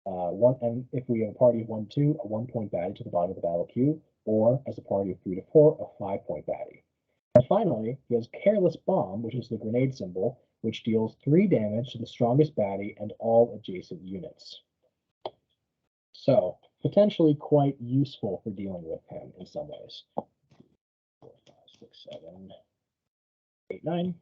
and if we have a party of 1 to 2, a 1 point baddie to the bottom of the battle queue, or as a party of 3 to 4, a 5 point baddie. And finally, he has Careless Bomb, which is the grenade symbol, which deals 3 damage to the strongest baddie and all adjacent units. So, potentially quite useful for dealing with him in some ways. 4, 5, 6, 7, 8, 9.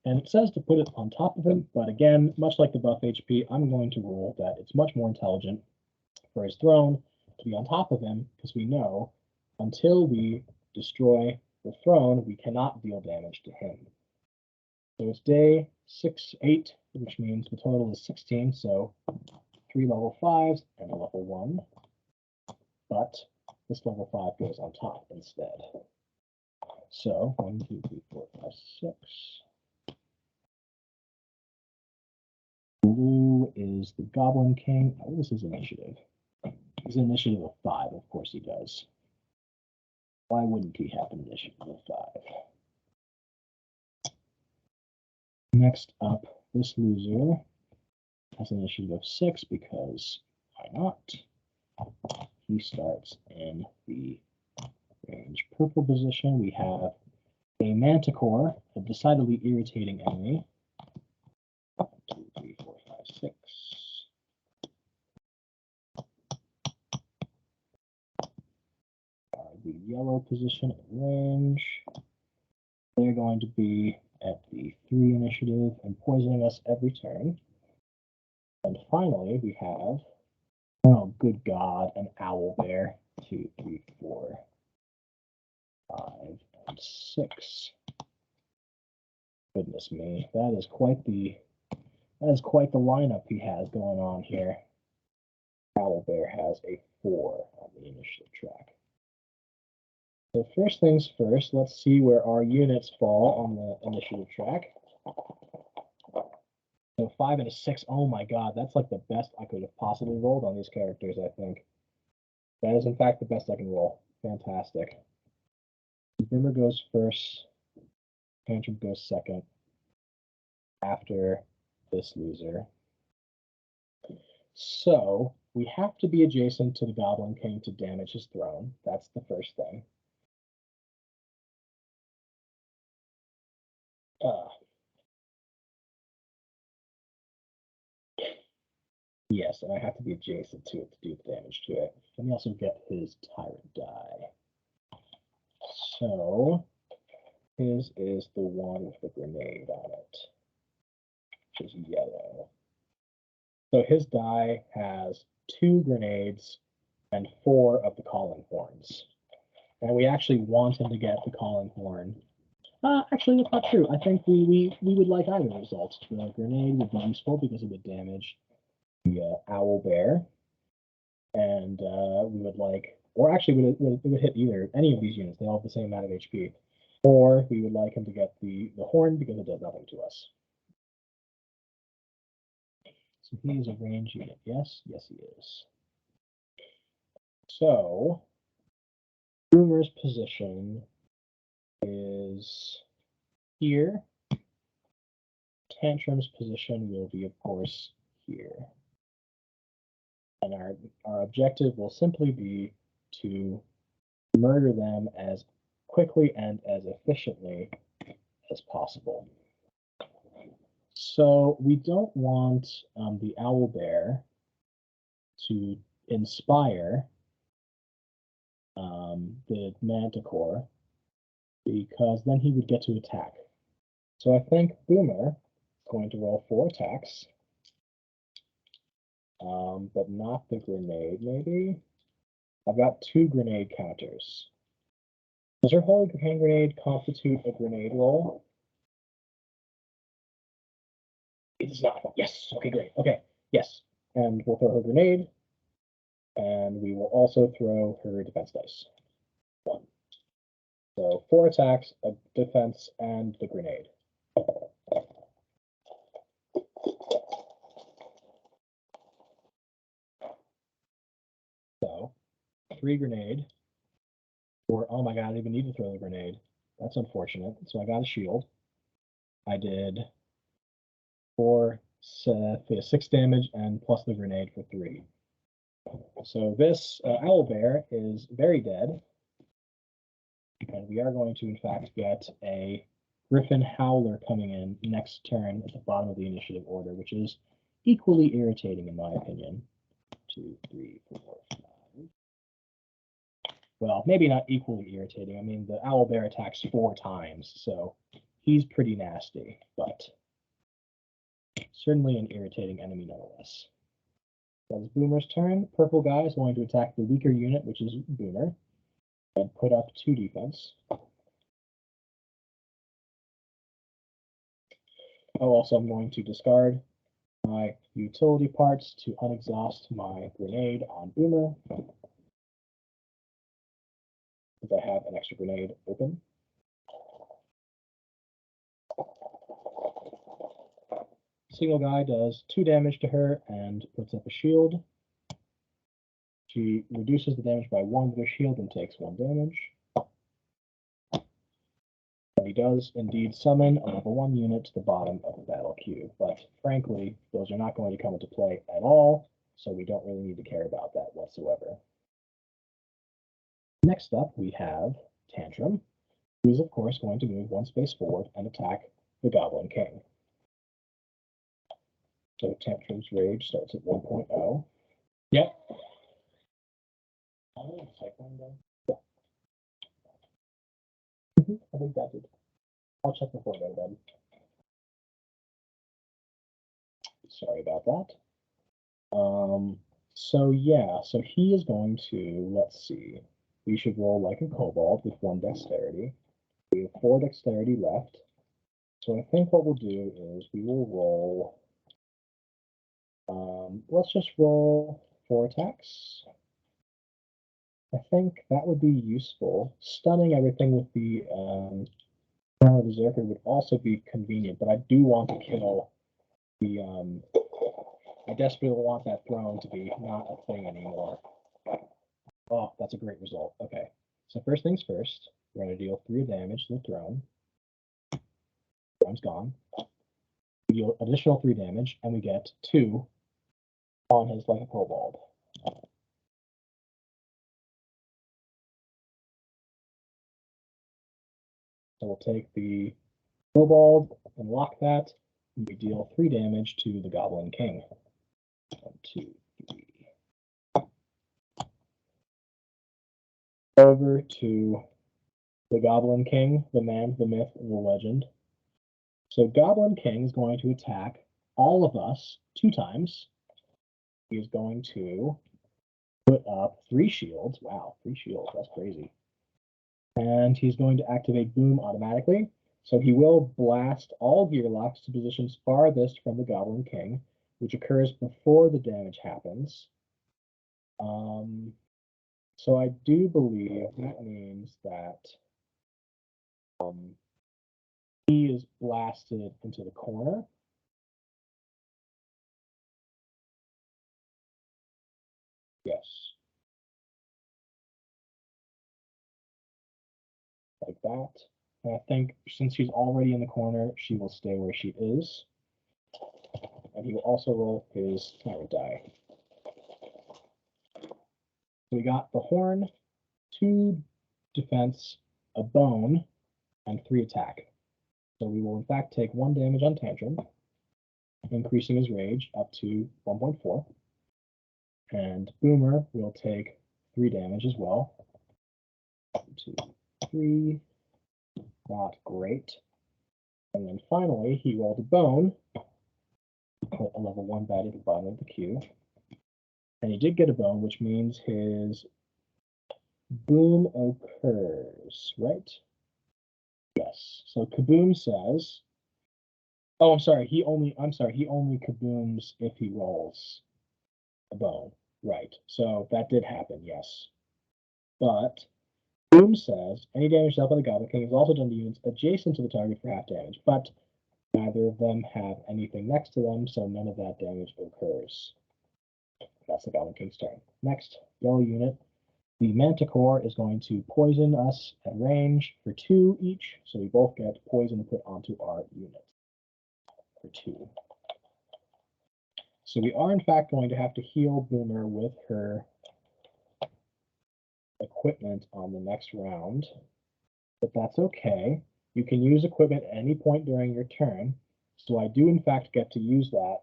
And it says to put it on top of him, but again, much like the buff HP, I'm going to rule that it's much more intelligent for his throne to be on top of him, because we know until we destroy the throne, we cannot deal damage to him. So it's day 6, 8, which means the total is 16, so 3 level 5s and a level 1. But this level 5 goes on top instead. So 1, 2, 3, 4, 5, 6. Blue is the Goblin King. What is his initiative? He's initiative of 5, of course he does. Why wouldn't he have an initiative of 5? Next up, this loser has an initiative of 6 because why not? He starts in the range purple position. We have a Manticore, a decidedly irritating enemy. 1, 2, 3, 4, 5, 6. The yellow position at range. They're going to be at the 3 initiative and poisoning us every turn. And finally, we have, oh, good God, an owl bear. 2, 3, 4, 5, and 6. Goodness me, that is quite the lineup he has going on here. Owl bear has a 4 on the initiative track. So first things first, let's see where our units fall on the initiative track. So 5 and a 6. Oh my god, that's like the best I could have possibly rolled on these characters, I think. That is in fact the best I can roll. Fantastic. Boomer goes first. Tantrum goes second. After this loser. So we have to be adjacent to the Goblin King to damage his throne. That's the first thing. Yes, and I have to be adjacent to it to do the damage to it. Let me also get his Tyrant die. So his is the one with the grenade on it, which is yellow. So his die has 2 grenades and 4 of the calling horns. And we actually want him to get the calling horn. Actually, that's not true. I think we would like either result. The grenade would be useful because it would damage the owl bear, and we would like, or actually it would hit either any of these units. They all have the same amount of HP. Or we would like him to get the horn because it does nothing to us. So he is a range unit. Yes, yes he is. So Boomer's position is here. Tantrum's position will be, of course, here. And our objective will simply be to murder them as quickly and as efficiently as possible. So we don't want the owl bear to inspire the manticore, because then he would get to attack. So I think Boomer is going to roll 4 attacks, but not the grenade, maybe? I've got 2 grenade counters. Does her holy hand grenade constitute a grenade roll? It does not. Yes. Okay, great. Okay, yes. And we'll throw her grenade, and we will also throw her defense dice. 1. So 4 attacks, a defense, and the grenade. So 3 grenade. Or, oh my god, I didn't even need to throw the grenade. That's unfortunate. So I got a shield. I did 6 damage, and plus the grenade for 3. So this owl bear is very dead. And we are going to, in fact, get a Griffin Howler coming in next turn at the bottom of the initiative order, which is equally irritating in my opinion. 2, 3, 4, 5. Well, maybe not equally irritating. I mean, the owl bear attacks 4 times, so he's pretty nasty, but certainly an irritating enemy nonetheless. That's Boomer's turn. Purple guy is going to attack the weaker unit, which is Boomer, and put up 2 defense. Oh, also I'm going to discard my utility parts to unexhaust my grenade on Boomer, because I have an extra grenade open. Single guy does 2 damage to her and puts up a shield. She reduces the damage by 1 with her shield and takes 1 damage. And he does indeed summon a level 1 unit to the bottom of the battle queue, but frankly, those are not going to come into play at all, so we don't really need to care about that whatsoever. Next up, we have Tantrum, who is of course going to move 1 space forward and attack the Goblin King. So Tantrum's rage starts at 1.0. Yep. Yeah. I think that did. I'll check before I go to bed. Sorry about that. So yeah, so he is going to, let's see, we should roll like a kobold with 1 dexterity. We have 4 dexterity left. So I think what we'll do is we will roll, let's just roll 4 attacks. I think that would be useful. Stunning everything with the Berserker would also be convenient, but I do want to kill the I desperately want that throne to be not a thing anymore. Oh, that's a great result. Okay. So first things first, we're going to deal 3 damage to the throne. Throne's gone. We deal additional 3 damage, and we get 2 on his like a kobold. So we'll take the kobold and lock that, and we deal 3 damage to the Goblin King. 1, 2, 3. Over to the Goblin King, the man, the myth, the legend. So Goblin King is going to attack all of us 2 times. He is going to put up 3 shields. Wow, 3 shields, that's crazy. And he's going to activate Boom automatically. So he will blast all gear locks to positions farthest from the Goblin King, which occurs before the damage happens. So I do believe that means that he is blasted into the corner. Yes. Like that. And I think since she's already in the corner, she will stay where she is. And he will also roll his tyrant die. So we got the horn, 2 defense, a bone, and 3 attack. So we will in fact take 1 damage on Tantrum, increasing his rage up to 1.4. And Boomer will take 3 damage as well. 1, 2, 3. Not great. And then finally, he rolled a bone, put a level 1 bad at the bottom of the queue. And he did get a bone, which means his boom occurs, right? Yes. So Kaboom says, oh, I'm sorry, he only kabooms if he rolls a bone. Right. So that did happen, yes. But Boom says any damage dealt by the Goblin King is also done to units adjacent to the target for half damage, but neither of them have anything next to them, so none of that damage occurs. That's the Goblin King's turn. Next, yellow unit. The Manticore is going to poison us at range for 2 each, so we both get poison put onto our unit for 2. So we are in fact going to have to heal Boomer with her equipment on the next round, but that's okay. You can use equipment at any point during your turn, so I do in fact get to use that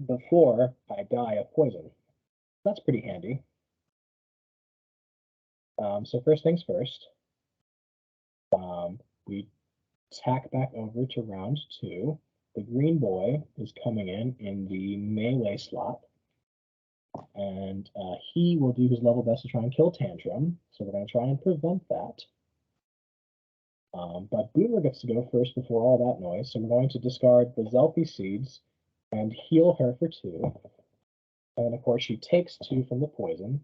before I die of poison. That's pretty handy. So first things first, we tack back over to round 2. The green boy is coming in the melee slot, and he will do his level best to try and kill Tantrum, so we're going to try and prevent that. But Boomer gets to go first before all that noise, so we're going to discard the Zelfie Seeds and heal her for 2. And of course, she takes 2 from the poison,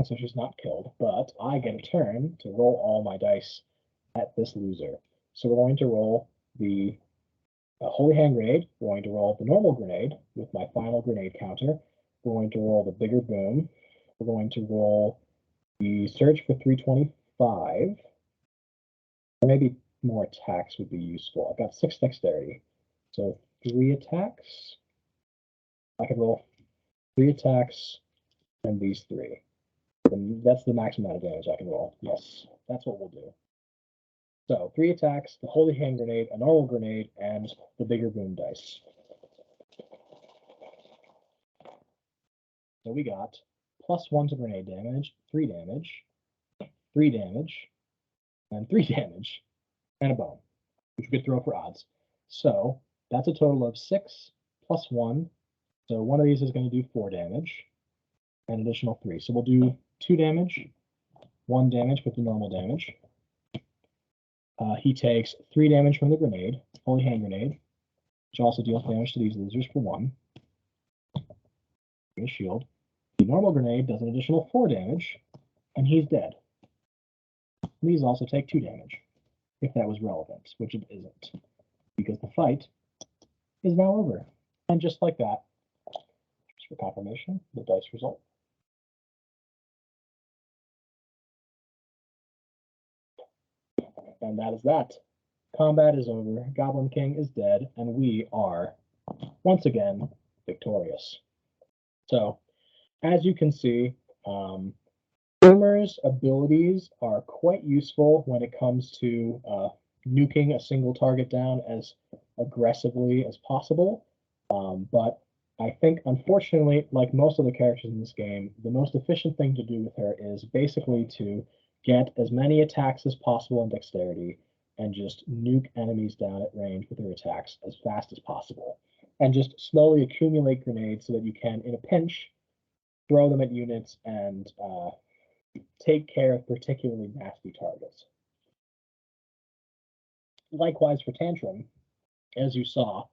so she's not killed, but I get a turn to roll all my dice at this loser. So we're going to roll the Holy Hand Grenade, we're going to roll the normal grenade with my final grenade counter, we're going to roll the bigger boom, we're going to roll the Surge for 325, or maybe more attacks would be useful. I've got 6 dexterity, so 3 attacks. I can roll 3 attacks and these 3. And that's the maximum amount of damage I can roll. Yes, that's what we'll do. So 3 attacks, the Holy Hand Grenade, a normal grenade, and the bigger boom dice. So we got +1 to grenade damage, 3 damage, 3 damage, and 3 damage, and a bone, which we could throw for odds. So that's a total of 6 plus 1. So one of these is going to do 4 damage, and additional 3. So we'll do 2 damage, 1 damage with the normal damage. He takes 3 damage from the grenade, Holy Hand Grenade, which also deals damage to these losers for 1. A shield. The normal grenade does an additional 4 damage, and he's dead. These also take 2 damage, if that was relevant, which it isn't, because the fight is now over. And just like that, just for confirmation, the dice result. And that is that. Combat is over, Goblin King is dead, and we are, once again, victorious. So, as you can see, Boomer's abilities are quite useful when it comes to nuking a single target down as aggressively as possible. But I think, unfortunately, like most of the characters in this game, the most efficient thing to do with her is basically to get as many attacks as possible in dexterity and just nuke enemies down at range with her attacks as fast as possible. And just slowly accumulate grenades so that you can, in a pinch, throw them at units and take care of particularly nasty targets. Likewise for Tantrum, as you saw,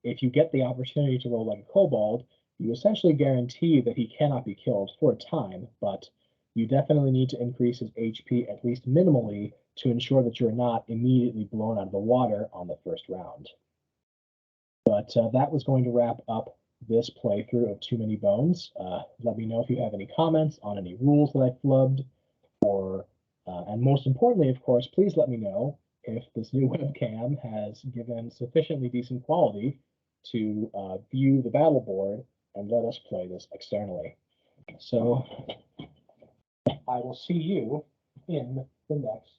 if you get the opportunity to roll like a kobold, you essentially guarantee that he cannot be killed for a time, but you definitely need to increase his HP at least minimally to ensure that you're not immediately blown out of the water on the first round. But that was going to wrap up this playthrough of Too Many Bones. Let me know if you have any comments on any rules that I flubbed, or, and most importantly, of course, please let me know if this new webcam has given sufficiently decent quality to view the battle board and let us play this externally. So I will see you in the next